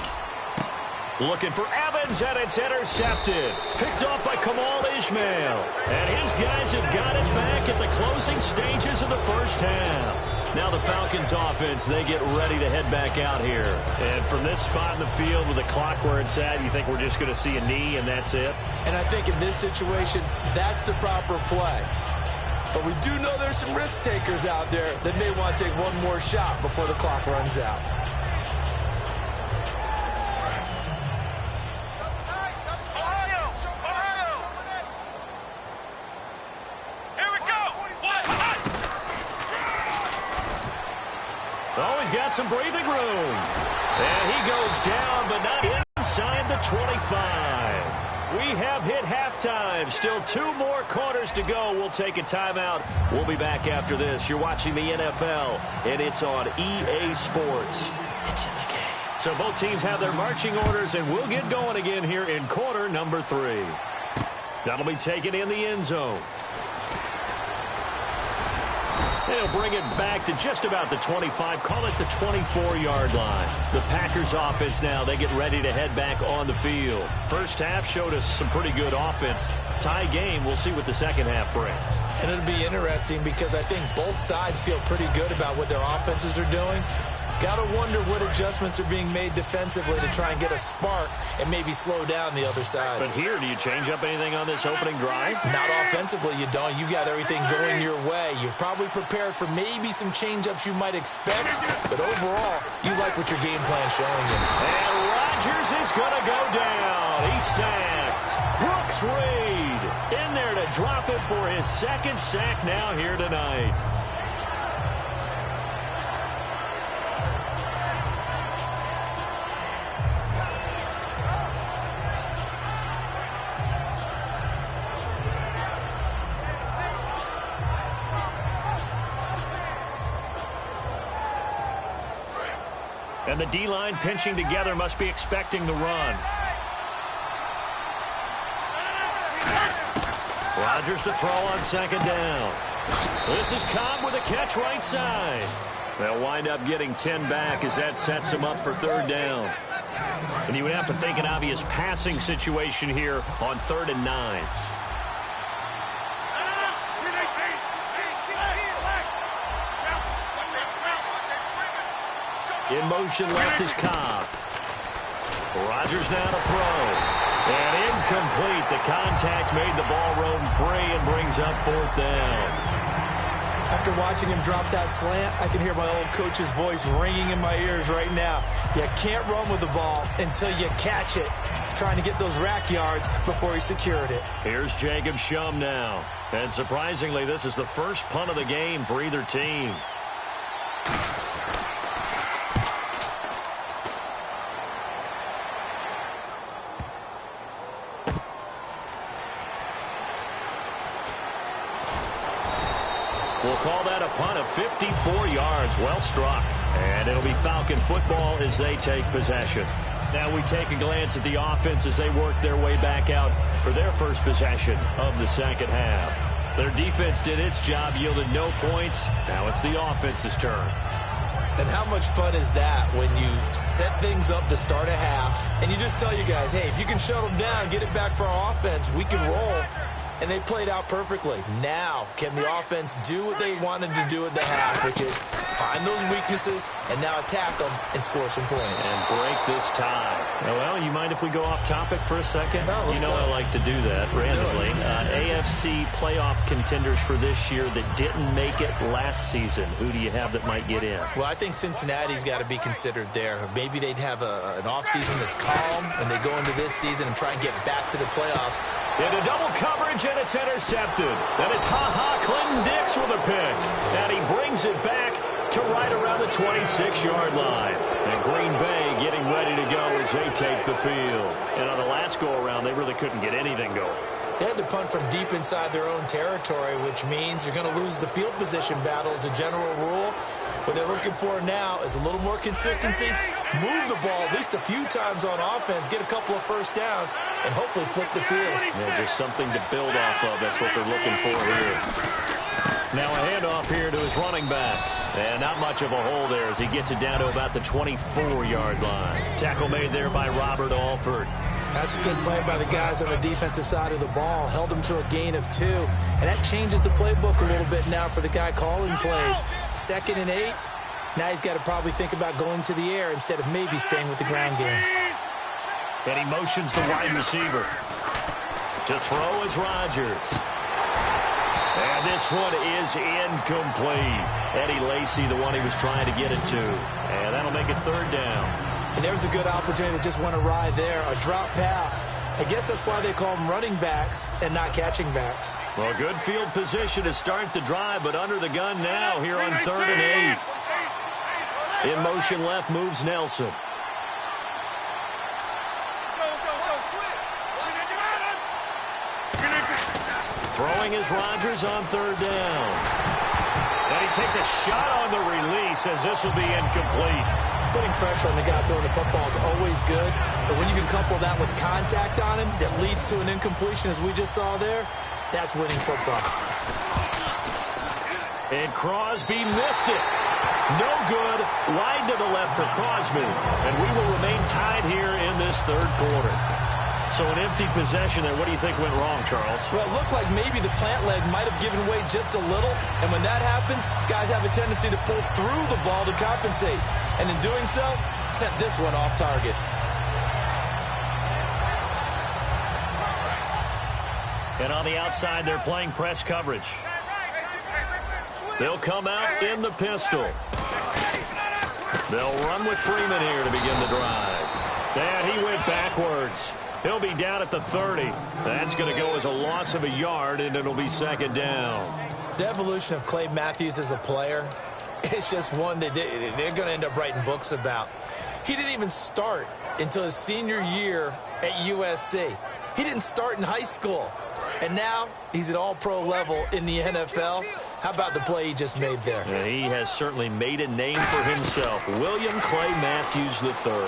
Looking for Evans, and it's intercepted. Picked off by Kamal Ishmael. And his guys have got it back at the closing stages of the first half. Now the Falcons offense, they get ready to head back out here. And from this spot in the field with the clock where it's at, you think we're just going to see a knee and that's it? And I think in this situation, that's the proper play. But we do know there's some risk takers out there that may want to take one more shot before the clock runs out. Got some breathing room. And he goes down, but not inside the 25. We have hit halftime. Still 2 more quarters to go. We'll take a timeout. We'll be back after this. You're watching the NFL, and it's on EA Sports. It's in the game. So both teams have their marching orders, and we'll get going again here in quarter number 3. That'll be taken in the end zone. They'll bring it back to just about the 25, call it the 24-yard line. The Packers offense now, they get ready to head back on the field. First half showed us some pretty good offense. Tie game, we'll see what the second half brings. And it'll be interesting because I think both sides feel pretty good about what their offenses are doing. Got to wonder what adjustments are being made defensively to try and get a spark and maybe slow down the other side. But here, do you change up anything on this opening drive? Not offensively, you don't. You got everything going your way. You've probably prepared for maybe some change-ups you might expect, but overall, you like what your game plan's showing you. And Rodgers is going to go down. He's sacked. Brooks Reed in there to drop it for his 2nd sack now here tonight. And the D-line pinching together must be expecting the run. Rodgers to throw on 2nd down. This is Cobb with a catch right side. They'll wind up getting 10 back as that sets them up for 3rd down. And you would have to think an obvious passing situation here on 3rd and 9. In motion left is Cobb. Rodgers now to throw. And incomplete. The contact made the ball roam free and brings up 4th down. After watching him drop that slant, I can hear my old coach's voice ringing in my ears right now. You can't run with the ball until you catch it. Trying to get those rack yards before he secured it. Here's Jacob Shum now. And surprisingly, this is the first punt of the game for either team. We'll call that a punt of 54 yards. Well struck. And it'll be Falcon football as they take possession. Now we take a glance at the offense as they work their way back out for their first possession of the second half. Their defense did its job, yielded no points. Now it's the offense's turn. And how much fun is that when you set things up to start a half and you just tell you guys, hey, if you can shut them down, get it back for our offense, we can roll. And they played out perfectly. Now, can the offense do what they wanted to do at the half, which is find those weaknesses and now attack them and score some points. And break this tie. Well, you mind if we go off topic for a second? No, let's go. I like to do that randomly. AFC playoff contenders for this year that didn't make it last season. Who do you have that might get in? Well, I think Cincinnati's got to be considered there. Maybe they'd have an offseason that's calm and they go into this season and try and get back to the playoffs. Into double coverage, and it's intercepted. And it's Clinton Dix with a pick. And he brings it back to right around the 26-yard line. And Green Bay getting ready to go as they take the field. And on the last go-around, they really couldn't get anything going. They had to punt from deep inside their own territory, which means you're going to lose the field position battle as a general rule. What they're looking for now is a little more consistency, move the ball at least a few times on offense, get a couple of first downs, and hopefully flip the field. Yeah, just something to build off of. That's what they're looking for here. Now a handoff here to his running back. And not much of a hole there as he gets it down to about the 24-yard line. Tackle made there by Robert Alford. That's a good play by the guys on the defensive side of the ball. Held him to a gain of 2. And that changes the playbook a little bit now for the guy calling plays. 2nd and 8. Now he's got to probably think about going to the air instead of maybe staying with the ground game. And he motions the wide receiver. To throw is Rodgers. And this one is incomplete. Eddie Lacy, the one he was trying to get it to. And that'll make it 3rd down. And there's a good opportunity to just went awry there. A drop pass. I guess that's why they call them running backs and not catching backs. Well, good field position to start the drive, but under the gun now here on 3rd and 8. In motion left moves Nelson. Throwing is Rodgers on 3rd down. And he takes a shot on the release as this will be incomplete. Putting pressure on the guy throwing the football is always good, but when you can couple that with contact on him that leads to an incompletion, as we just saw there, that's winning football. And Crosby missed it. No good. Wide to the left for Crosby. And we will remain tied here in this 3rd quarter. So an empty possession there. What do you think went wrong, Charles? Well, it looked like maybe the plant leg might have given way just a little. And when that happens, guys have a tendency to pull through the ball to compensate. And in doing so, sent this one off target. And on the outside, they're playing press coverage. They'll come out in the pistol. They'll run with Freeman here to begin the drive. And he went backwards. He'll be down at the 30. That's going to go as a loss of a yard, and it'll be 2nd down. The evolution of Clay Matthews as a player, it's just one that they're going to end up writing books about. He didn't even start until his senior year at USC. He didn't start in high school. And now he's at all-pro level in the NFL. How about the play he just made there? Yeah, he has certainly made a name for himself. William Clay Matthews III.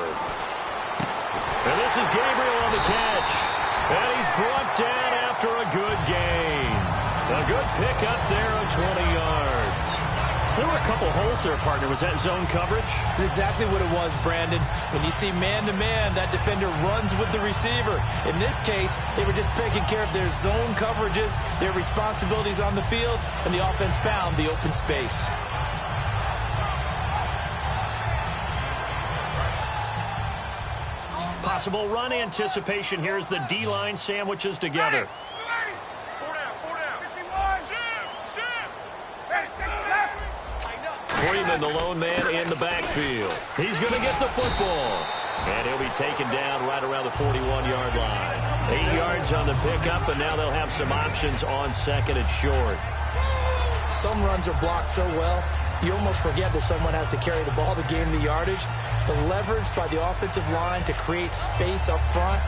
And this is Gabriel on the catch. And he's brought down after a good gain. A good pick up there on 20 yards. There were a couple holes there, partner. Was that zone coverage? That's exactly what it was, Brandon. When you see man-to-man, that defender runs with the receiver. In this case, they were just taking care of their zone coverages, their responsibilities on the field, and the offense found the open space. Possible run anticipation here as the D-line sandwiches together. Freeman, the lone man in the backfield. He's going to get the football. And he'll be taken down right around the 41-yard line. 8 yards on the pickup, and now they'll have some options on 2nd and short. Some runs are blocked so well, you almost forget that someone has to carry the ball to gain the yardage. The leverage by the offensive line to create space up front,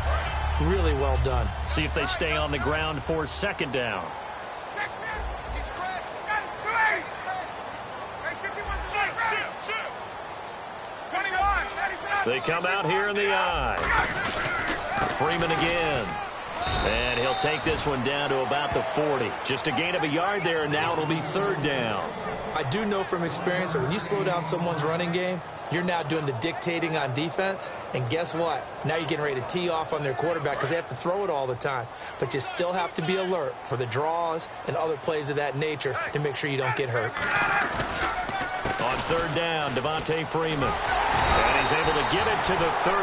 really well done. See if they stay on the ground for 2nd down. They come out here in the I. Freeman again. And he'll take this one down to about the 40. Just a gain of a yard there, and now it'll be third down. I do know from experience that when you slow down someone's running game, you're now doing the dictating on defense. And guess what? Now you're getting ready to tee off on their quarterback because they have to throw it all the time. But you still have to be alert for the draws and other plays of that nature to make sure you don't get hurt. On third down, Devontae Freeman. And he's able to get it to the 33.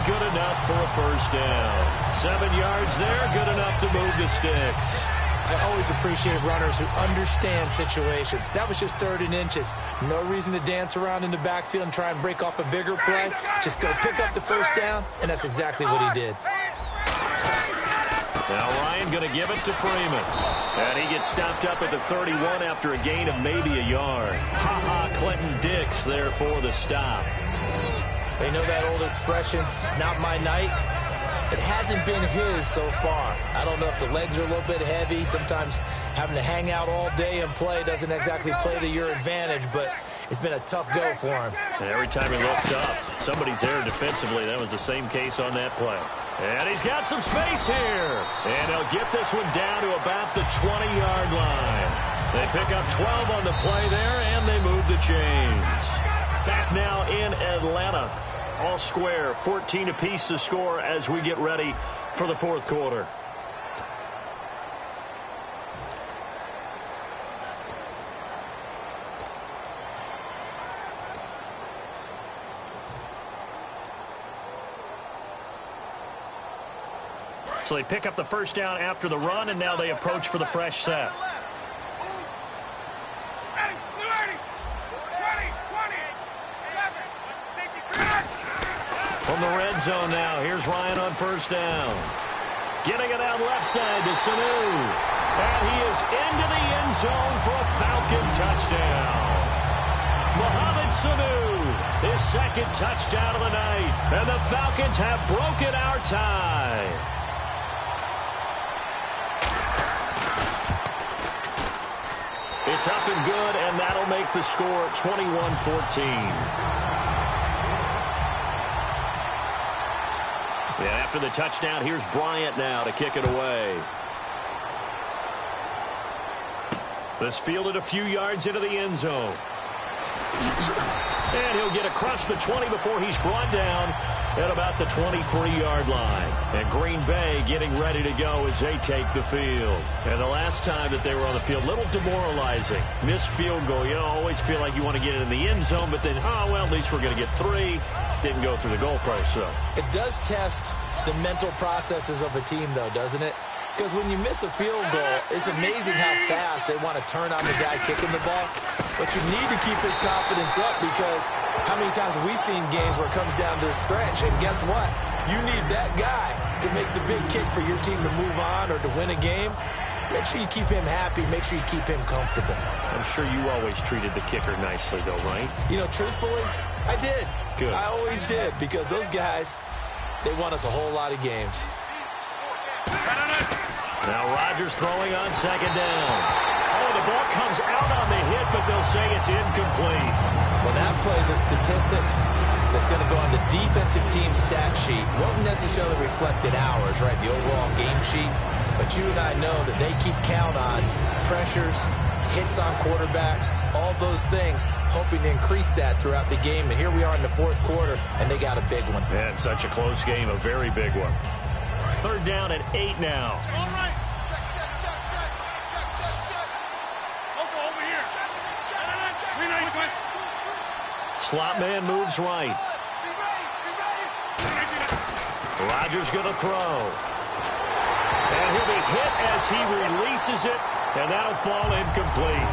Good enough for a first down. 7 yards there. Good enough to move the sticks. I always appreciate runners who understand situations. That was just 3rd and inches. No reason to dance around in the backfield and try and break off a bigger play. Just go pick up the first down, and that's exactly what he did. Now Ryan going to give it to Freeman. And he gets stopped up at the 31 after a gain of maybe a yard. Ha-ha, Clinton Dix there for the stop. You know that old expression, it's not my night? It hasn't been his so far. I don't know if the legs are a little bit heavy. Sometimes having to hang out all day and play doesn't exactly play to your advantage, but it's been a tough go for him. And every time he looks up, somebody's there defensively. That was the same case on that play. And he's got some space here. And he'll get this one down to about the 20-yard line. They pick up 12 on the play there, and they move the chains. Back now in Atlanta. All square, 14 apiece to score as we get ready for the fourth quarter. So they pick up the first down after the run, and now they approach for the fresh set. From the red zone now, here's Ryan on first down. Getting it out left side to Sanu. And he is into the end zone for a Falcon touchdown. Mohamed Sanu, his second touchdown of the night. And the Falcons have broken our tie. It's up and good, and that'll make the score 21-14. Yeah, after the touchdown, here's Bryant now to kick it away. This fielded a few yards into the end zone. And he'll get across the 20 before he's brought down at about the 23-yard line. And Green Bay getting ready to go as they take the field. And the last time that they were on the field, a little demoralizing. Missed field goal. You always feel like you want to get it in the end zone, but then, oh, well, at least we're going to get 3. Didn't go through the goalpost, so. It does test the mental processes of a team, though, doesn't it? Because when you miss a field goal, it's amazing how fast they want to turn on the guy kicking the ball. But you need to keep his confidence up because how many times have we seen games where it comes down to a stretch? And guess what? You need that guy to make the big kick for your team to move on or to win a game. Make sure you keep him happy. Make sure you keep him comfortable. I'm sure you always treated the kicker nicely, though, right? You know, truthfully, I did. Good. I always did because those guys, they won us a whole lot of games. Now Rodgers throwing on second down. Oh, the ball comes out on the hit, but they'll say it's incomplete. Well, that plays a statistic that's going to go on the defensive team stat sheet. Won't necessarily reflect in ours, right, the overall game sheet. But you and I know that they keep count on pressures, hits on quarterbacks, all those things, hoping to increase that throughout the game. And here we are in the fourth quarter, and they got a big one. And such a close game, a very big one. Third down at 8 now. All right. Check. Over here. Slot man moves right. Rodgers going to throw. And he'll be hit as he releases it, and that'll fall incomplete.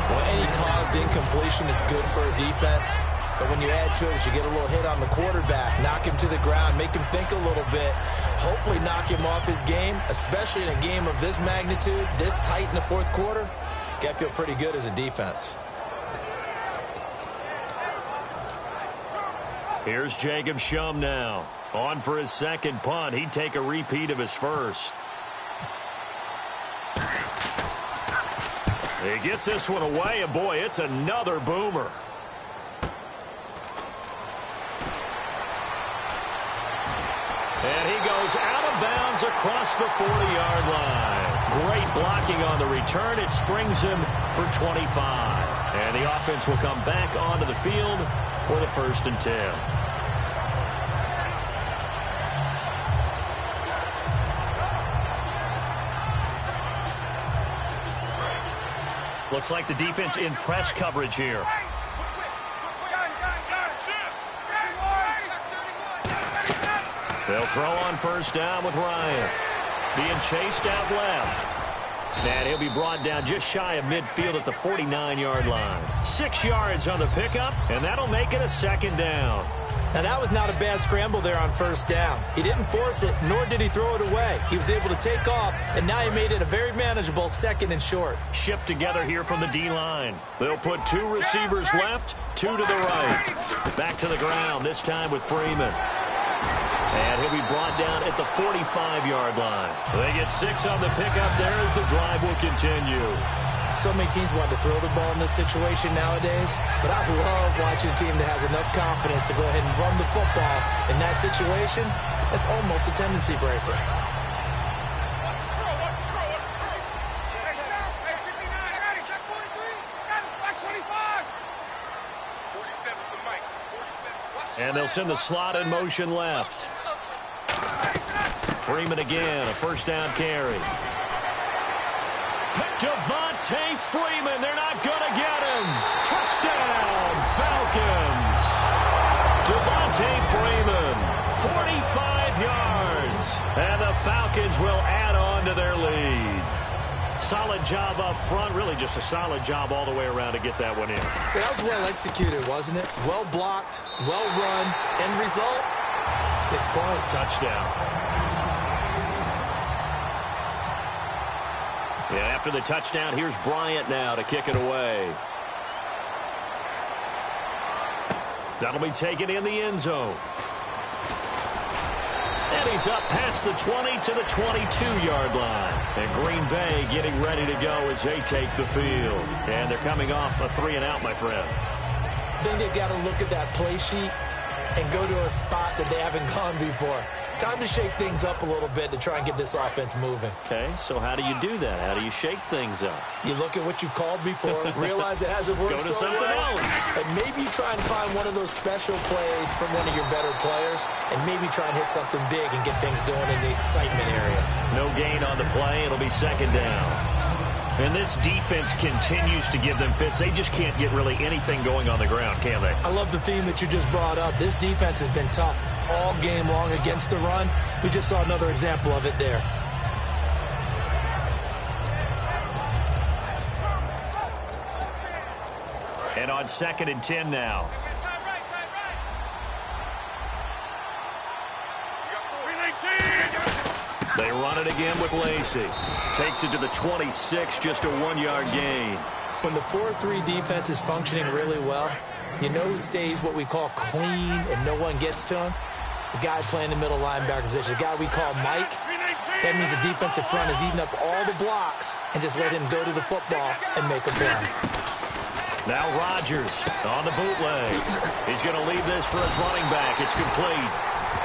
Well, any caused incompletion is good for a defense. But when you add to it, you get a little hit on the quarterback, knock him to the ground, make him think a little bit, hopefully knock him off his game, especially in a game of this magnitude, this tight in the fourth quarter. Got to feel pretty good as a defense. Here's Jacob Shum now. On for his second punt. He'd take a repeat of his first. He gets this one away, and boy, it's another boomer. And he goes out of bounds across the 40-yard line. Great blocking on the return. It springs him for 25. And the offense will come back onto the field for the 1st and 10. Looks like the defense in press coverage here. They'll throw on 1st down with Ryan. Being chased out left. And he'll be brought down just shy of midfield at the 49-yard line. 6 yards on the pickup, and that'll make it a 2nd down. Now, that was not a bad scramble there on 1st down. He didn't force it, nor did he throw it away. He was able to take off, and now he made it a very manageable 2nd and short. Shift together here from the D-line. They'll put 2 receivers left, 2 to the right. Back to the ground, this time with Freeman. And he'll be brought down at the 45-yard line. They get 6 on the pickup there as the drive will continue. So many teams want to throw the ball in this situation nowadays, but I love watching a team that has enough confidence to go ahead and run the football in that situation. That's almost a tendency breaker. And they'll send the slot in motion left. Freeman again, a 1st down carry. Devontae Freeman, they're not going to get him. Touchdown, Falcons. Devontae Freeman, 45 yards. And the Falcons will add on to their lead. Solid job up front, really just a solid job all the way around to get that one in. That was well executed, wasn't it? Well blocked, well run. End result, 6 points. Touchdown. And after the touchdown, here's Bryant now to kick it away. That'll be taken in the end zone. And he's up past the 20 to the 22-yard line. And Green Bay getting ready to go as they take the field. And they're coming off a 3-and-out, my friend. I think they've got to look at that play sheet and go to a spot that they haven't gone before. Time to shake things up a little bit to try and get this offense moving. Okay, so how do you do that? How do you shake things up? You look at what you've called before, realize it hasn't worked Go to so something well, else. and maybe you try and find one of those special plays from one of your better players, and maybe try and hit something big and get things going in the excitement area. No gain on the play. It'll be 2nd down. And this defense continues to give them fits. They just can't get really anything going on the ground, can they? I love the theme that you just brought up. This defense has been tough all game long against the run. We just saw another example of it there. And on 2nd and 10 now. They run it again with Lacey. Takes it to the 26, just a 1-yard gain. When the 4-3 defense is functioning really well, you know who stays what we call clean and no one gets to him? The guy playing the middle linebacker position, the guy we call Mike. That means the defensive front is eating up all the blocks and just let him go to the football and make a play. Now Rodgers on the bootleg. He's going to leave this for his running back. It's complete.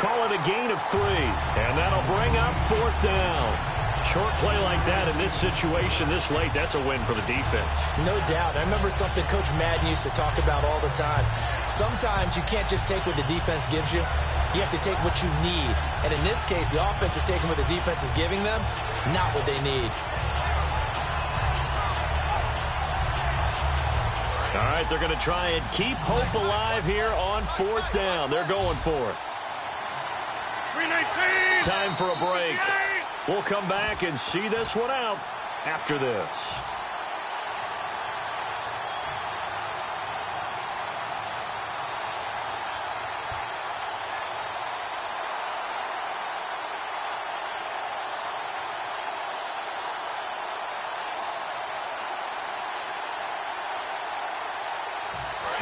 Call it a gain of 3, and that'll bring up 4th down. Short play like that in this situation this late, that's a win for the defense. No doubt. I remember something Coach Madden used to talk about all the time. Sometimes you can't just take what the defense gives you. You have to take what you need. And in this case, the offense is taking what the defense is giving them, not what they need. All right, they're going to try and keep hope alive here on 4th down. They're going for it. Time for a break. We'll come back and see this one out after this.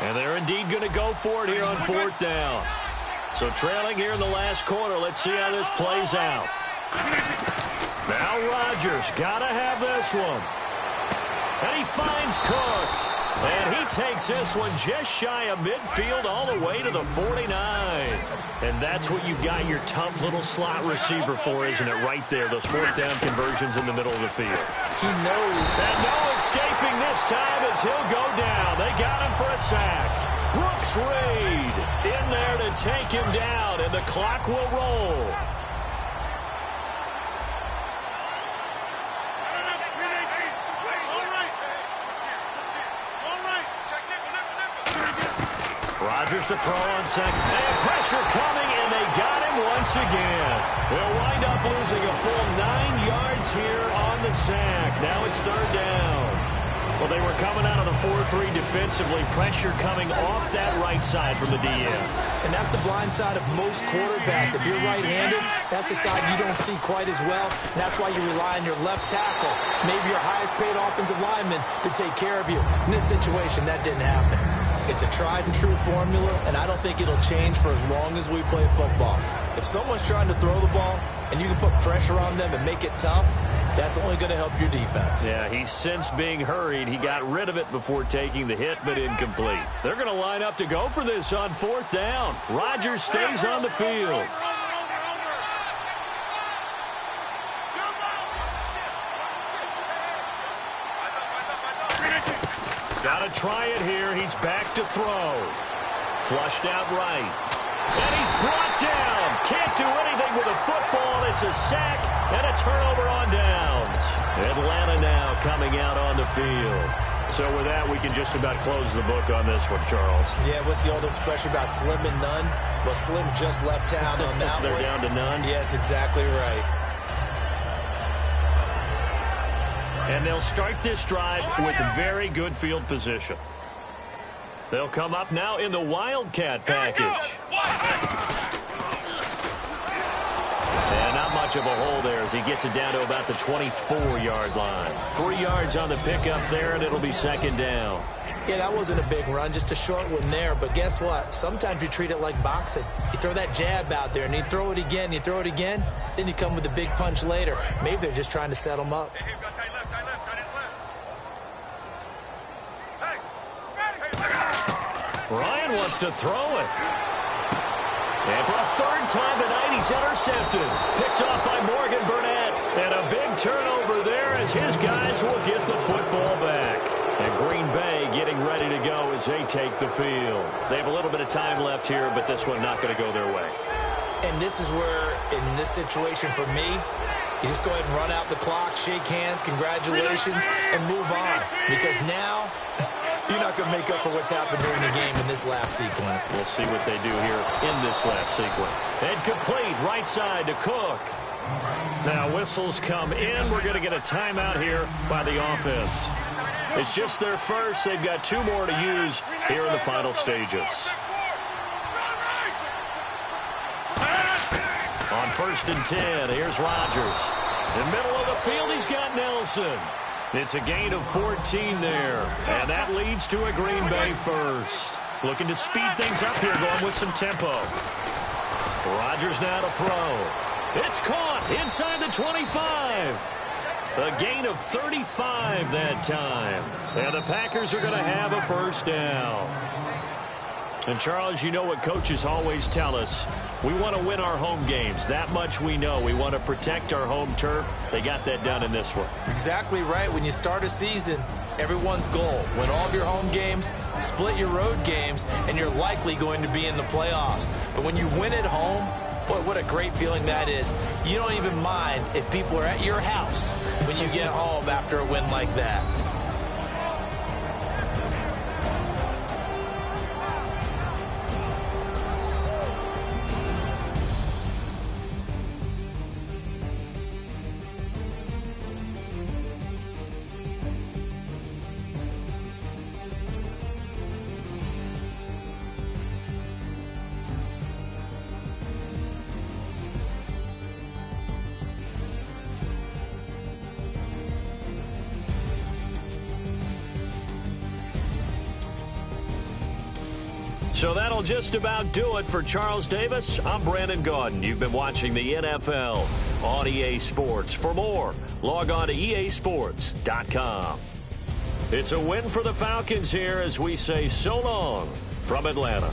And they're indeed going to go for it here on 4th down. So trailing here in the last quarter. Let's see how this plays out. Now Rodgers got to have this one. And he finds Cook. And he takes this one just shy of midfield all the way to the 49. And that's what you've got your tough little slot receiver for, isn't it? Right there, those fourth down conversions in the middle of the field. He knows. And no escaping this time as he'll go down. They got him for a sack. Brooks Reed in there to take him down, and the clock will roll. Rodgers to throw on second. They have pressure coming, and they got him once again. They'll wind up losing a full 9 yards here on the sack. Now it's third down. Well, they were coming out of the 4-3 defensively. Pressure coming off that right side from the DM. And that's the blind side of most quarterbacks. If you're right-handed, that's the side you don't see quite as well. And that's why you rely on your left tackle, maybe your highest-paid offensive lineman, to take care of you. In this situation, that didn't happen. It's a tried-and-true formula, and I don't think it'll change for as long as we play football. If someone's trying to throw the ball and you can put pressure on them and make it tough, that's only going to help your defense. Yeah, he's since being hurried. He got rid of it before taking the hit, but incomplete. They're going to line up to go for this on fourth down. Rodgers stays on the field. Got to try it here. He's back to throw. Flushed out right. And he's brought down. Can't do anything with a football. It's a sack and a turnover on downs. Atlanta now coming out on the field. So with that, we can just about close the book on this one, Charles. Yeah, what's the old expression about slim and none? Well, Slim just left town on that one. They're down to none? Yes, exactly right. And they'll start this drive with very good field position. They'll come up now in the Wildcat package. And not much of a hole there as he gets it down to about the 24-yard line. 3 yards on the pickup there, and it'll be second down. Yeah, that wasn't a big run, just a short one there. But guess what? Sometimes you treat it like boxing. You throw that jab out there, and you throw it again, then you come with a big punch later. Maybe they're just trying to set them up. Ryan wants to throw it. And for a third time tonight, he's intercepted. Picked off by Morgan Burnett. And a big turnover there as his guys will get the football back. And Green Bay getting ready to go as they take the field. They have a little bit of time left here, but this one not going to go their way. And this is where, in this situation for me, you just go ahead and run out the clock, shake hands, congratulations, and move on. Because now, you're not going to make up for what's happened during the game in this last sequence. We'll see what they do here in this last sequence. And complete, right side to Cook. Now whistles come in. We're going to get a timeout here by the offense. It's just their first. They've got 2 more to use here in the final stages. On 1st and 10, here's Rodgers. In the middle of the field, he's got Nelson. It's a gain of 14 there, and that leads to a Green Bay first. Looking to speed things up here, going with some tempo. Rodgers now to throw. It's caught inside the 25. A gain of 35 that time. And the Packers are going to have a first down. And, Charles, you know what coaches always tell us. We want to win our home games. That much we know. We want to protect our home turf. They got that done in this one. Exactly right. When you start a season, everyone's goal, win all of your home games, split your road games, and you're likely going to be in the playoffs. But when you win at home, boy, what a great feeling that is. You don't even mind if people are at your house when you get home after a win like that. So that'll just about do it for Charles Davis. I'm Brandon Gaudin. You've been watching the NFL on EA Sports. For more, log on to easports.com. It's a win for the Falcons here as we say so long from Atlanta.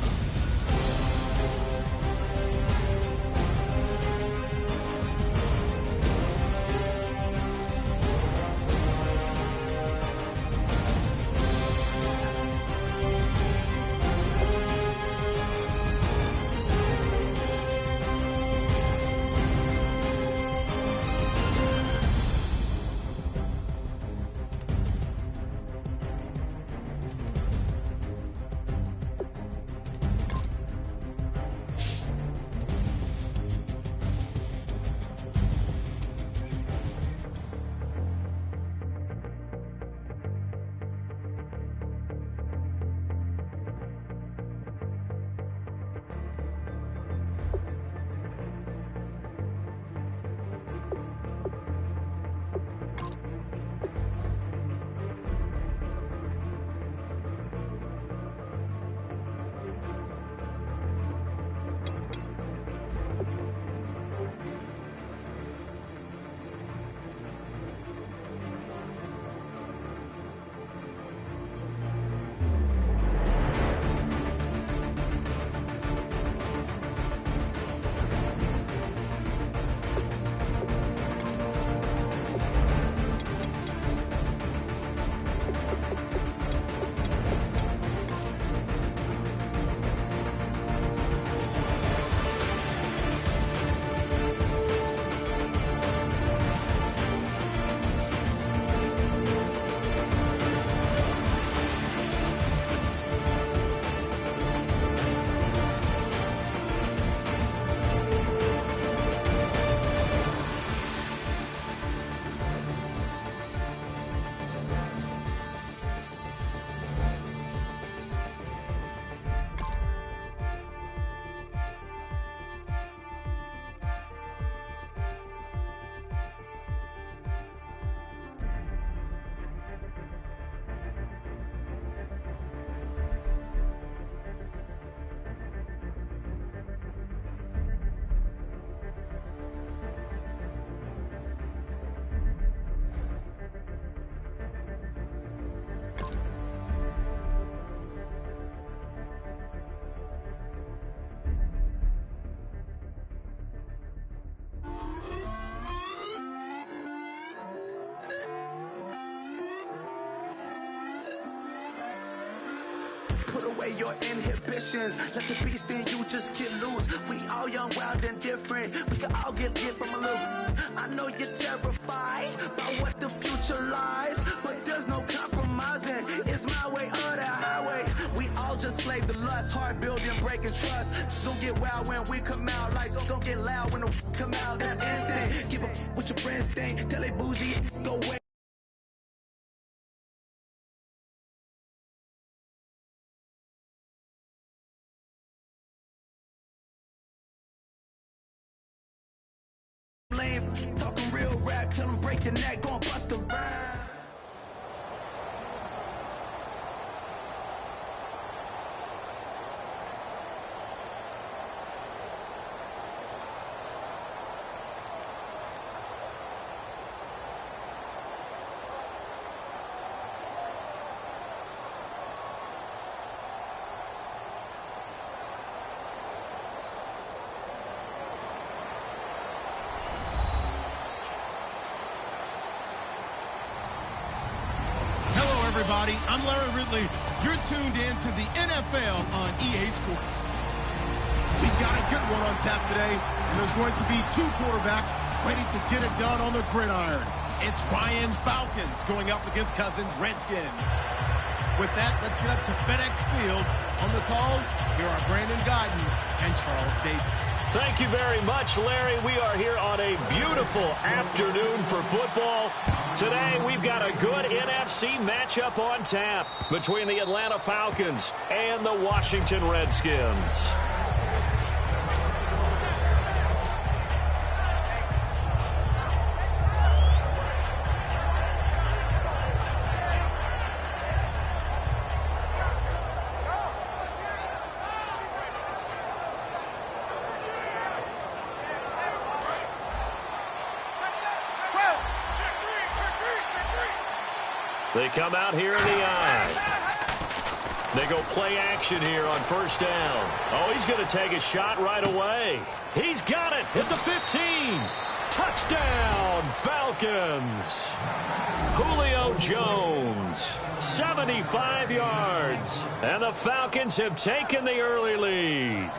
Put away your inhibitions. Let the beast in you just get loose. We all young, wild, and different. We can all get from a little. I know you're terrified about what the future lies, but there's no compromising. It's my way or the highway. We all just slave the lust, heart building, breaking trust. Don't get wild when we come out. Like don't get loud when the come out. That's instant. Keep up with your friends, thing. Tell they bougie, go away. Talking real rap, tell them break your neck, gon' bust a rhyme. Everybody, I'm Larry Ridley. You're tuned in to the NFL on EA Sports. We've got a good one on tap today, and there's going to be two quarterbacks ready to get it done on the gridiron. It's Ryan's Falcons going up against Cousins' Redskins. With that, let's get up to FedEx Field. On the call, here are Brandon Godden and Charles Davis. Thank you very much, Larry. We are here on a beautiful afternoon for football. Today, we've got a good NFC matchup on tap between the Atlanta Falcons and the Washington Redskins. They come out here in the eye. They go play action here on first down. Oh, he's going to take a shot right away. He's got it at the 15. Touchdown, Falcons. Julio Jones, 75 yards. And the Falcons have taken the early lead.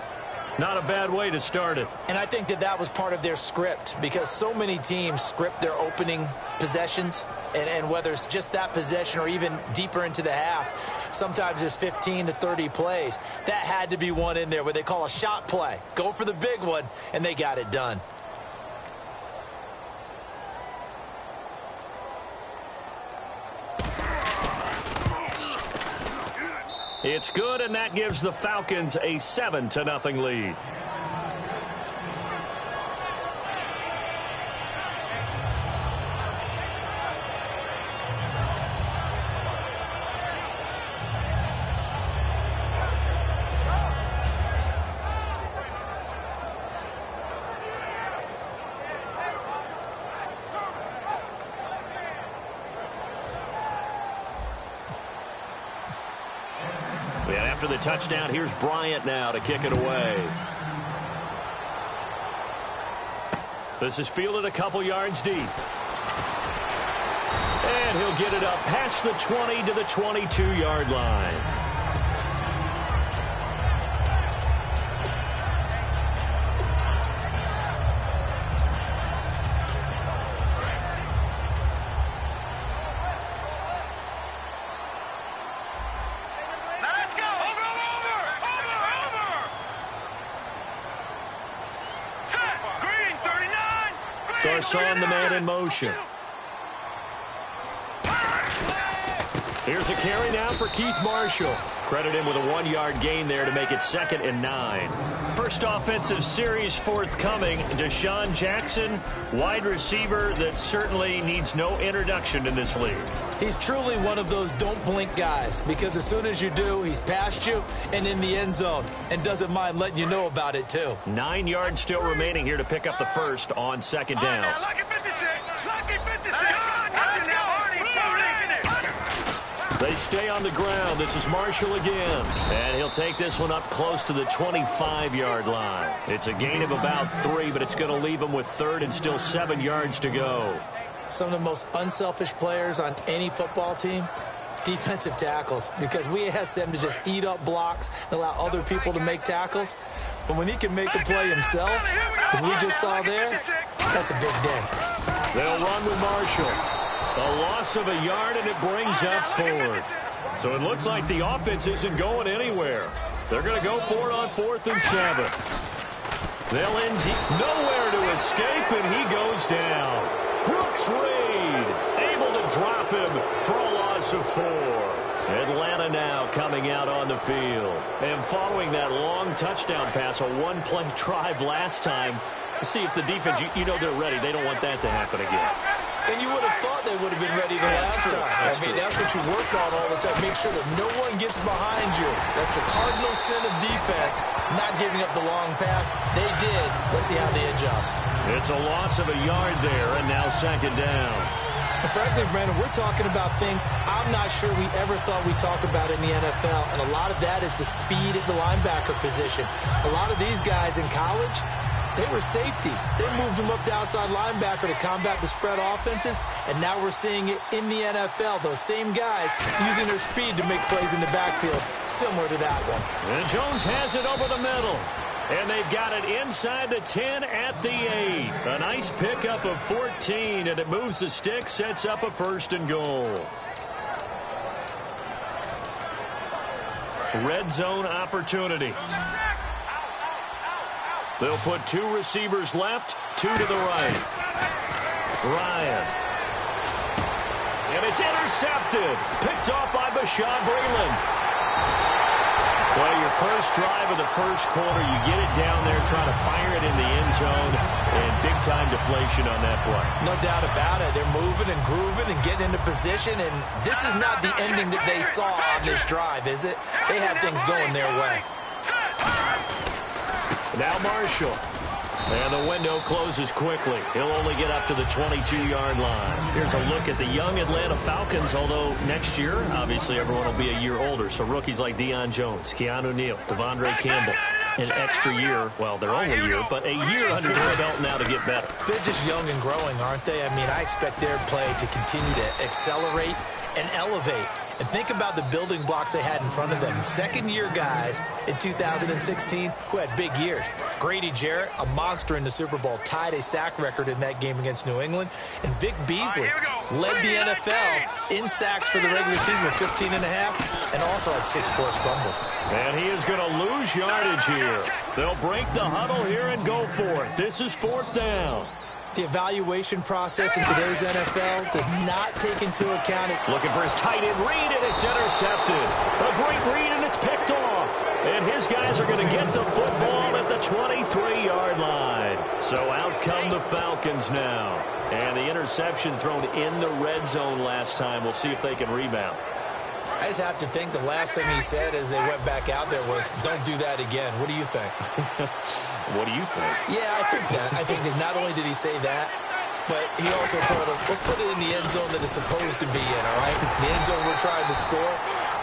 Not a bad way to start it. And I think that was part of their script, because so many teams script their opening possessions. And whether it's just that possession or even deeper into the half, sometimes it's 15 to 30 plays. That had to be one in there where they call a shot play. Go for the big one, and they got it done. It's good, and that gives the Falcons a 7-0 lead. After the touchdown, here's Bryant now to kick it away. This is fielded a couple yards deep. And he'll get it up past the 20 to the 22-yard line. On the man in motion. Here's a carry now for Keith Marshall. Credit him with a 1-yard gain there to make it 2nd and 9. First offensive series forthcoming. Deshaun Jackson, wide receiver that certainly needs no introduction in this league. He's truly one of those don't blink guys, because as soon as you do, he's past you and in the end zone, and doesn't mind letting you know about it too. 9 yards still remaining here to pick up the first on 2nd down. They stay on the ground. This is Marshall again. And he'll take this one up close to the 25-yard line. It's a gain of about 3, but it's going to leave him with 3rd and still 7 yards to go. Some of the most unselfish players on any football team, defensive tackles, because we ask them to just eat up blocks and allow other people to make tackles. But when he can make a play himself, as we just saw there, that's a big day. They'll run with Marshall. A loss of a yard, and it brings up 4th. So it looks like the offense isn't going anywhere. They're going to go for it on 4th and 7. They'll end deep. Nowhere to escape, and he goes down. Brooks Reed able to drop him for a loss of 4. Atlanta now coming out on the field. And following that long touchdown pass, a one-play drive last time, see if the defense, you know they're ready. They don't want that to happen again. And you would have thought they would have been ready the last time. That's what you work on all the time. Make sure that no one gets behind you. That's the cardinal sin of defense, not giving up the long pass. They did. Let's see how they adjust. It's a loss of a yard there, and now 2nd down. And frankly, Brandon, we're talking about things I'm not sure we ever thought we'd talk about in the NFL, and a lot of that is the speed at the linebacker position. A lot of these guys in college, they were safeties. They moved them up to outside linebacker to combat the spread offenses, and now we're seeing it in the NFL. Those same guys using their speed to make plays in the backfield, similar to that one. And Jones has it over the middle. And they've got it inside the 10 at the 8. A nice pickup of 14, and it moves the stick, sets up a 1st and goal. Red zone opportunity. They'll put 2 receivers left, 2 to the right. Ryan. And it's intercepted. Picked off by Bashaud Breeland. Well, your first drive of the first quarter, you get it down there, trying to fire it in the end zone, and big-time deflation on that play. No doubt about it. They're moving and grooving and getting into position, and this is not the ending that they saw on this drive, is it? They had things going their way. Now Marshall. And the window closes quickly. He'll only get up to the 22-yard line. Here's a look at the young Atlanta Falcons, although next year, obviously, everyone will be a year older. So rookies like Deion Jones, Keanu Neal, Devondre Campbell, an extra year. Well, they're only a year, but a year under their belt now to get better. They're just young and growing, aren't they? I mean, I expect their play to continue to accelerate and elevate. And think about the building blocks they had in front of them. Second-year guys in 2016 who had big years. Grady Jarrett, a monster in the Super Bowl, tied a sack record in that game against New England. And Vic Beasley led the NFL in sacks for the regular season with 15 and a half and also had 6 forced fumbles. And he is going to lose yardage here. They'll break the huddle here and go for it. This is 4th down. The evaluation process in today's NFL does not take into account it. Looking for his tight end read, and it's intercepted. A great read, and it's picked off. And his guys are going to get the football at the 23-yard line. So out come the Falcons now. And the interception thrown in the red zone last time. We'll see if they can rebound. I just have to think the last thing he said as they went back out there was, don't do that again. What do you think? What do you think? Yeah, I think that. I think that not only did he say that, but he also told him, let's put it in the end zone that it's supposed to be in, all right? The end zone we're trying to score.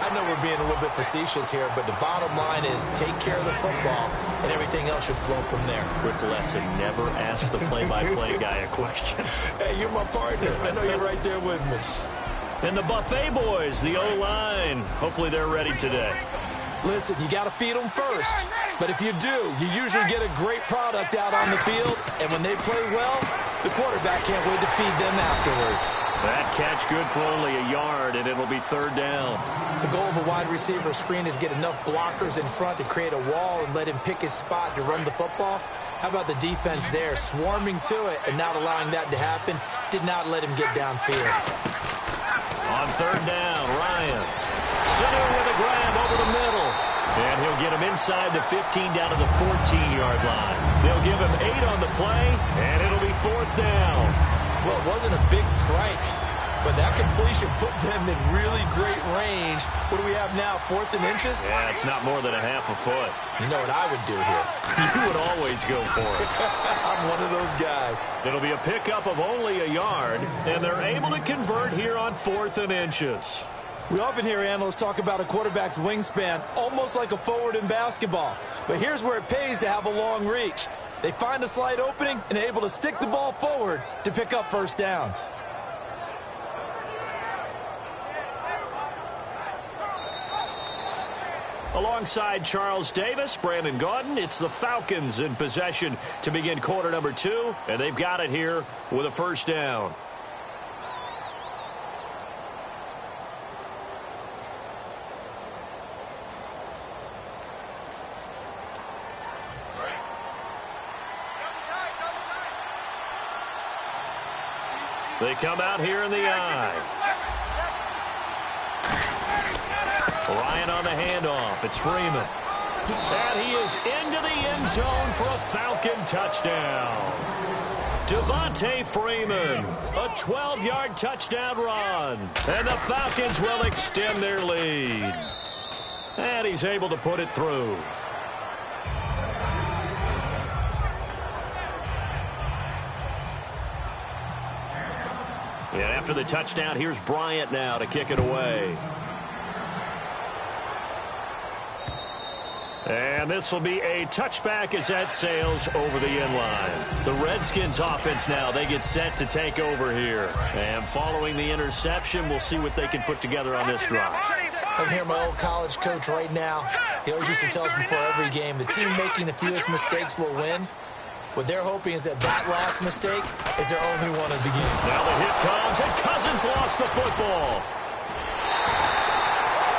I know we're being a little bit facetious here, but the bottom line is take care of the football, and everything else should flow from there. Quick lesson, never ask the play-by-play guy a question. Hey, you're my partner. I know you're right there with me. And the Buffet boys, the O-line, hopefully they're ready today. Listen, you got to feed them first. But if you do, you usually get a great product out on the field. And when they play well, the quarterback can't wait to feed them afterwards. That catch good for only a yard, and it'll be 3rd down. The goal of a wide receiver screen is get enough blockers in front to create a wall and let him pick his spot to run the football. How about the defense there, swarming to it and not allowing that to happen? Did not let him get downfield. On 3rd down, Ryan. Sitting with a grab over the middle. And he'll get him inside the 15 down to the 14-yard line. They'll give him 8 on the play, and it'll be 4th down. Well, it wasn't a big strike, but that completion put them in really great range. What do we have now, 4th and inches? Yeah, it's not more than a half a foot. You know what I would do here? You would always go for it. I'm one of those guys. It'll be a pickup of only a yard, and they're able to convert here on 4th and inches. We often hear analysts talk about a quarterback's wingspan, almost like a forward in basketball. But here's where it pays to have a long reach. They find a slight opening and are able to stick the ball forward to pick up 1st downs. Alongside Charles Davis, Brandon Gaudin, it's the Falcons in possession to begin quarter number 2, and they've got it here with a 1st down. They come out here in the eye. Ryan on the handoff. It's Freeman. And he is into the end zone for a Falcon touchdown. Devontae Freeman, a 12-yard touchdown run. And the Falcons will extend their lead. And he's able to put it through. And after the touchdown, here's Bryant now to kick it away. And this will be a touchback as that sails over the end line. The Redskins offense now, they get set to take over here. And following the interception, we'll see what they can put together on this drive. I can hear my old college coach right now. He always used to tell us before every game, the team making the fewest mistakes will win. What they're hoping is that last mistake is their only one of the game. Now the hit comes, and Cousins lost the football.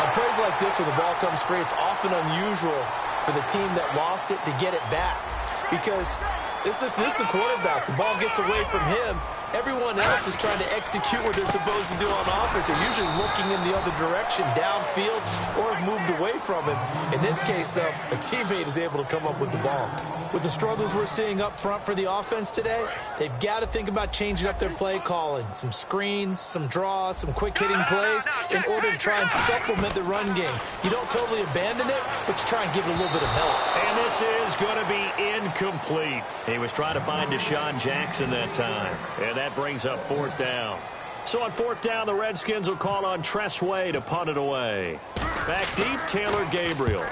On plays like this where the ball comes free, it's often unusual for the team that lost it to get it back. Because this is the quarterback. The ball gets away from him, Everyone else is trying to execute what they're supposed to do on offense. They're usually looking in the other direction, downfield, or have moved away from it. In this case, though, a teammate is able to come up with the ball. With the struggles we're seeing up front for the offense today, they've got to think about changing up their play calling. Some screens, some draws, some quick-hitting plays in order to try and supplement the run game. You don't totally abandon it, but you try and give it a little bit of help. And this is going to be incomplete. He was trying to find Deshaun Jackson that time. And that brings up 4th down. So on 4th down, the Redskins will call on Tress Way to punt it away. Back deep, Taylor Gabriel.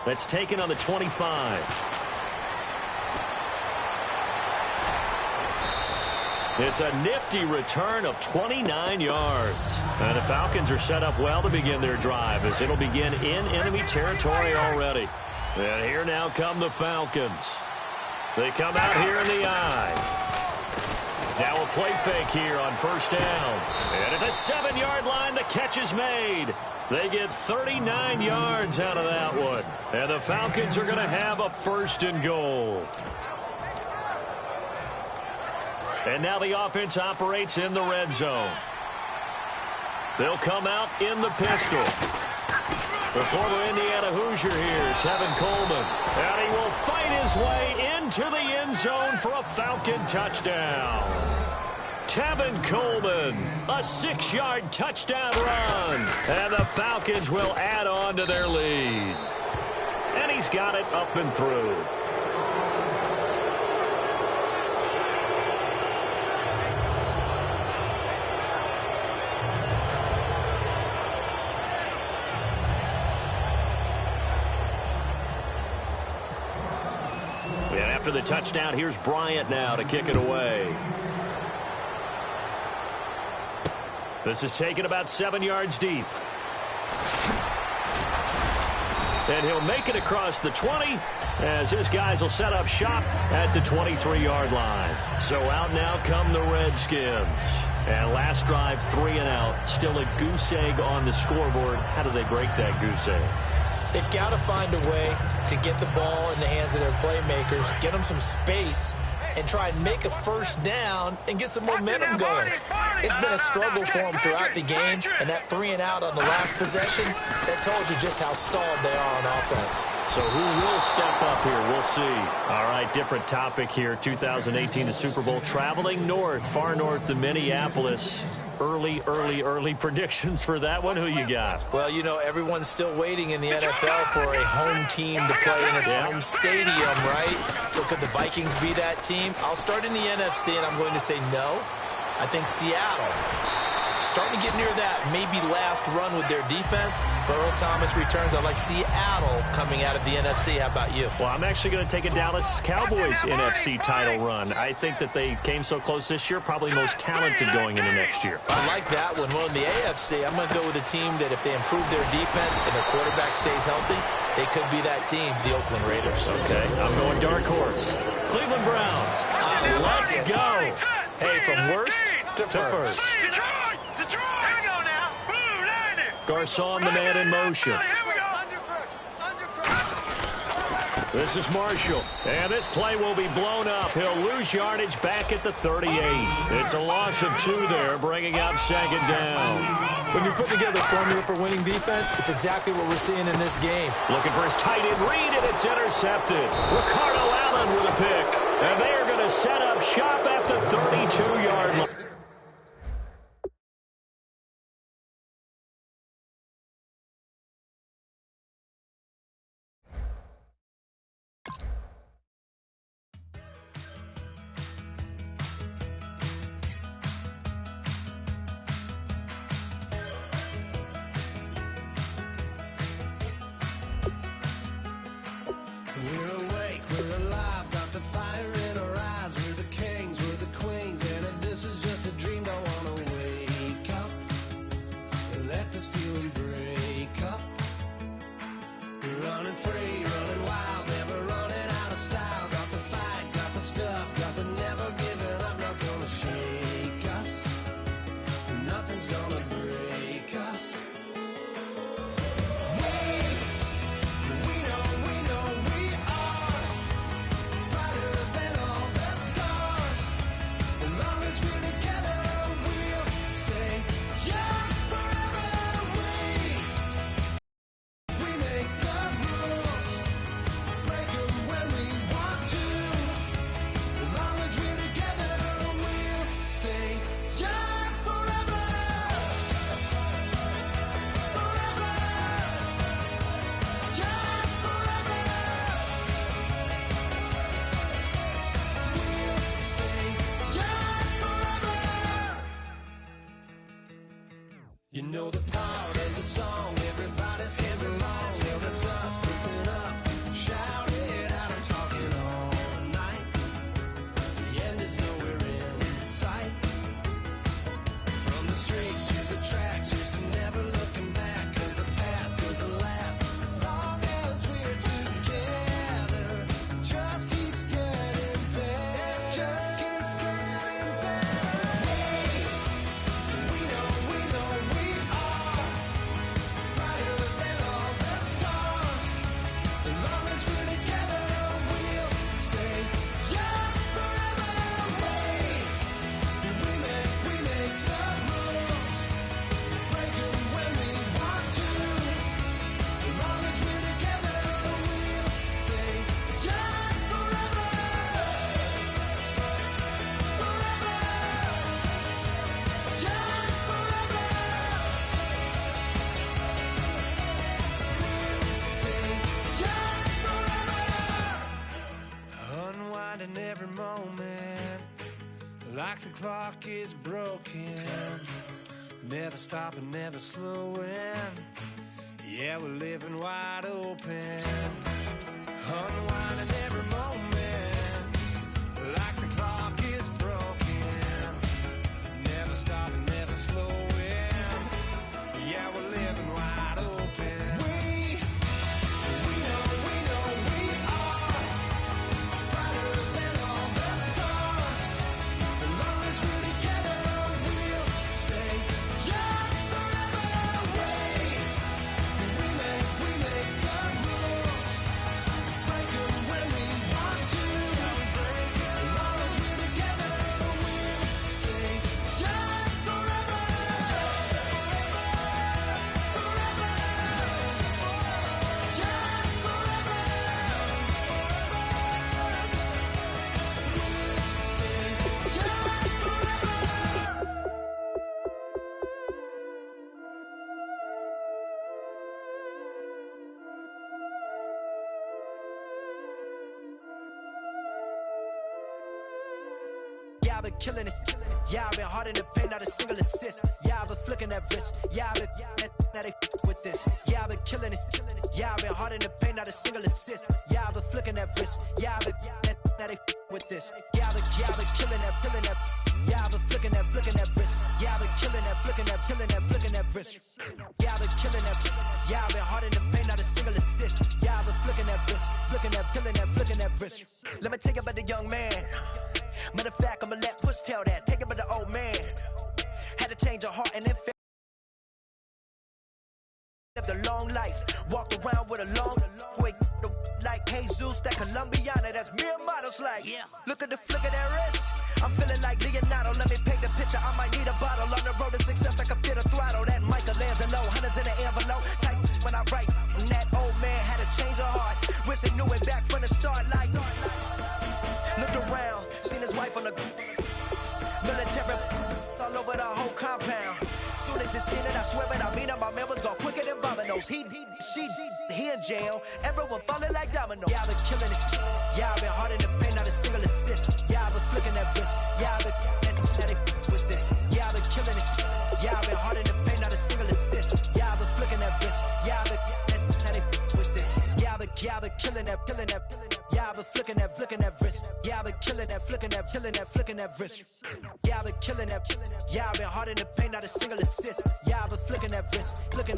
That's taken on the 25. It's a nifty return of 29 yards. And the Falcons are set up well to begin their drive as it'll begin in enemy territory already. And here now come the Falcons. They come out here in the eye. Now a play fake here on 1st down. And at the 7-yard line, the catch is made. They get 39 yards out of that one. And the Falcons are going to have a 1st and goal. And now the offense operates in the red zone. They'll come out in the pistol. The former Indiana Hoosier here, Tevin Coleman. And he will fight his way into the end zone for a Falcon touchdown. Tevin Coleman, a 6-yard touchdown run. And the Falcons will add on to their lead. And he's got it up and through. And after the touchdown, here's Bryant now to kick it away. This is taken about 7 yards deep. And he'll make it across the 20 as his guys will set up shop at the 23-yard line. So out now come the Redskins. And last drive, 3 and out. Still a goose egg on the scoreboard. How do they break that goose egg? They've got to find a way to get the ball in the hands of their playmakers, get them some space, and try and make a 1st down and get some momentum going. It's been a struggle for them throughout the game, and that 3 and out on the last possession, that told you just how stalled they are on offense. So who will step up here? We'll see. All right, different topic here. 2018, the Super Bowl, traveling north, far north to Minneapolis. Early predictions for that one. Who you got? Well, you know, everyone's still waiting in the NFL for a home team to play in its home stadium, right? So could the Vikings be that team? I'll start in the NFC, and I'm going to say no. I think Seattle, starting to get near that maybe last run with their defense. Earl Thomas returns. I like Seattle coming out of the NFC. How about you? Well, I'm actually going to take a Dallas Cowboys NFC title run. I think that they came so close this year, probably most talented going into next year. I like that one. Well, in the AFC, I'm going to go with a team that if they improve their defense and their quarterback stays healthy, they could be that team, the Oakland Raiders. Okay, I'm going dark horse. Cleveland Browns. Let's go. Hey, from worst to first. Detroit! Detroit! Here we go now. Blue 90. Garcon, the man in motion. Here we go. This is Marshall. And this play will be blown up. He'll lose yardage back at the 38. It's a loss of 2 there, bringing up 2nd down. When you put together a formula for winning defense, it's exactly what we're seeing in this game. Looking for his tight end read, and it's intercepted. Ricardo Allen with a pick. And they are going to set up shop at the 32-yard line. We're awake, we're alive, got the fire in our eyes. We're the kings, we're the queens, and if this know the part of the song everybody sings along. Well, that's us. Listen up, shout it out. I'm talking all night. The end is nowhere in sight. From the streets to the tracks, here's some never looking back. 'Cause the past doesn't last long as we're together. Just keeps getting better. Just keeps getting better. We know we are brighter than all the stars. As long as we're together, we'll stay young forever. We make the rules, break 'em when we want to. As long as we're together, we'll stay young forever. Forever. Young forever. We'll stay young forever. Unwinding every moment, like the clock is broken. Never stopping, never slowing. Yeah, we're living wide open. Unwinding every moment, like the clock is broken. Never stopping, never slowing. Yeah, we're living wide open. We know we are brighter than all the stars. As long as we're together, we'll stay young forever. We make the rules, break 'em when we want to. As long as we're together, we'll stay young forever. Forever. Young forever. We'll stay young forever. Yeah, I've been killing it. Yeah, I've been hard in the paint, not a single assist. Yeah, I've been flicking that wrist. Yeah, I've been now they with this. Yeah, I've been killing it. Yeah, I've been hard in the paint, not a single assist. Yeah, I've been flicking that wrist. Yeah, I've been now they with this. Yeah, I've been killing that. Yeah, I've been flicking that wrist. Yeah, I've been killing that, flicking that wrist. Yeah, I've been killing that. Yeah, I've been hard in the paint, not a single assist. Yeah, I've been flicking that wrist, flicking that wrist. Let me tell you about the young man. Matter of fact, I'ma let Push tell that. Take it by the old man. Had to change her heart and then lived a long life. Walked around with a long way like Jesus, that Colombiana, that's mere models like. Look at the flick of that wrist. I'm feeling like Leonardo. Let me paint the picture. I might need a bottle. On the road to success, I can feel the throttle. That Michelangelo, hundreds in the envelope. Type when I write. And that old man had to change her heart. Wish he knew it back from the start. Like, looked around, seen his wife on the military all over the whole compound. Soon as he seen it, I swear it, I mean it, my man was gone quicker than dominoes. He in jail, everyone falling like dominoes. Yeah, I've been killing it. Yeah, I've been hard in the paint, not a single assist. Yeah, I've been flicking that wrist. Yeah, I've been now they with this. Yeah, I've been killing it. Yeah, I've been hard in the paint, not a single assist. Yeah, I've been flicking that wrist. Yeah, I've been now they with this. Yeah, I've been killing that. Yeah, I've been flicking that wrist. Yeah, I've been killing that, flicking that wrist. Yeah, I've been killing that. Yeah, I've been hard in the paint, not a single assist. Yeah, I've been flicking that wrist, flicking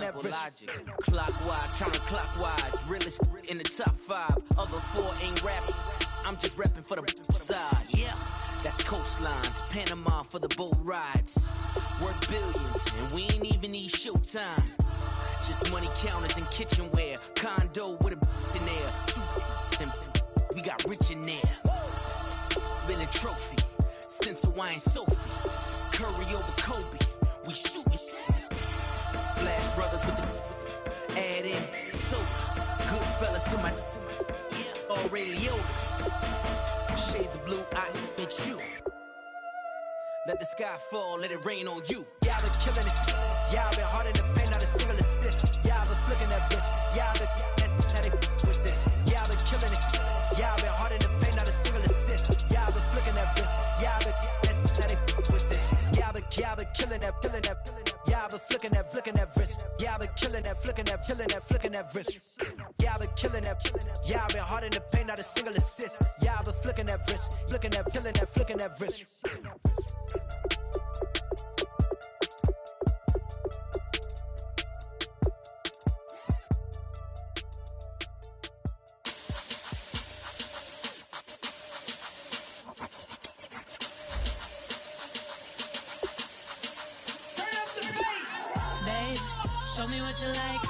that wrist. Logic, clockwise, counterclockwise, realest in the top 5. Other 4 ain't rapping. I'm just repping for the side. Yeah, that's coastlines, Panama for the boat rides. Worth billions, and we ain't even need showtime. Just money counters and kitchenware. Condo with a in there. We got rich in there. Been a trophy since Hawaiian Sophie. Curry over Kobe. We shooting. Splash Brothers with the add in soda. Good fellas to my Aureliotis. Shades of blue, I admit you. Let the sky fall, let it rain on you. Yeah, I've been killing it. Yeah, I've been hard in the paint, not a single assist. Yeah, I've been flicking that wrist. Yeah, I've been now they with this. Yeah, I've been killing it. Yeah, I've been hard in the paint, not a single assist. Yeah, I've been flicking that wrist. Yeah, I've been now they with this. Yeah, I've been killing that. Yeah, I've that, flicking that wrist. Show me what you like.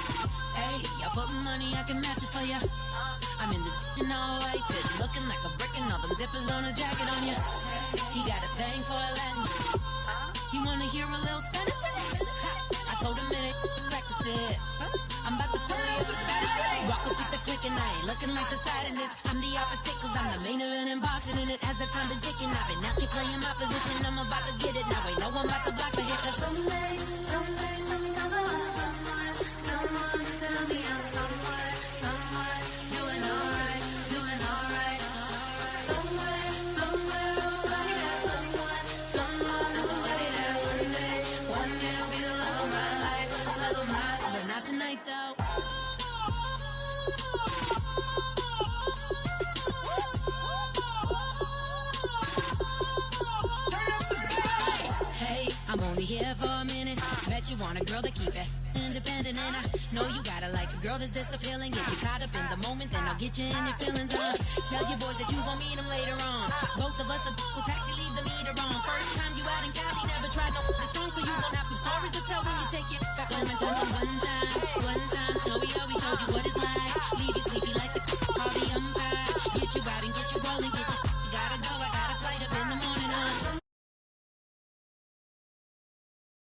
Hey, I put money, I can match it for ya. I'm in this in all white fit, looking like a brick and all them zippers on a jacket on ya. He got a thing for a Latin. He wanna hear a little Spanish? I told him it ain't practice it. I'm about to fill you with Spanish. Walk up with the click and I ain't looking like the side in this. I'm the opposite cause I'm the main event in boxing and it has the time been ticking. I've been out here playing my position, I'm about to get it. Now ain't no one about to block the hit cause someday I'm gonna tell me I'm somewhere doing alright. Somewhere, somebody that someone is somebody that one day will be the love of my life, but not tonight though. Hey, I'm only here for a minute. Bet you want a girl to keep it independent, and I know you gotta like a girl that's this appealing. Get you caught up in the moment, then I'll get you in your feelings. Tell your boys that you gon' meet them later on. Both of us are so taxi, leave the meter on. First time you out in Cali, never tried no strong, so you gon' have some stories to tell when you take it back home and tell them one time.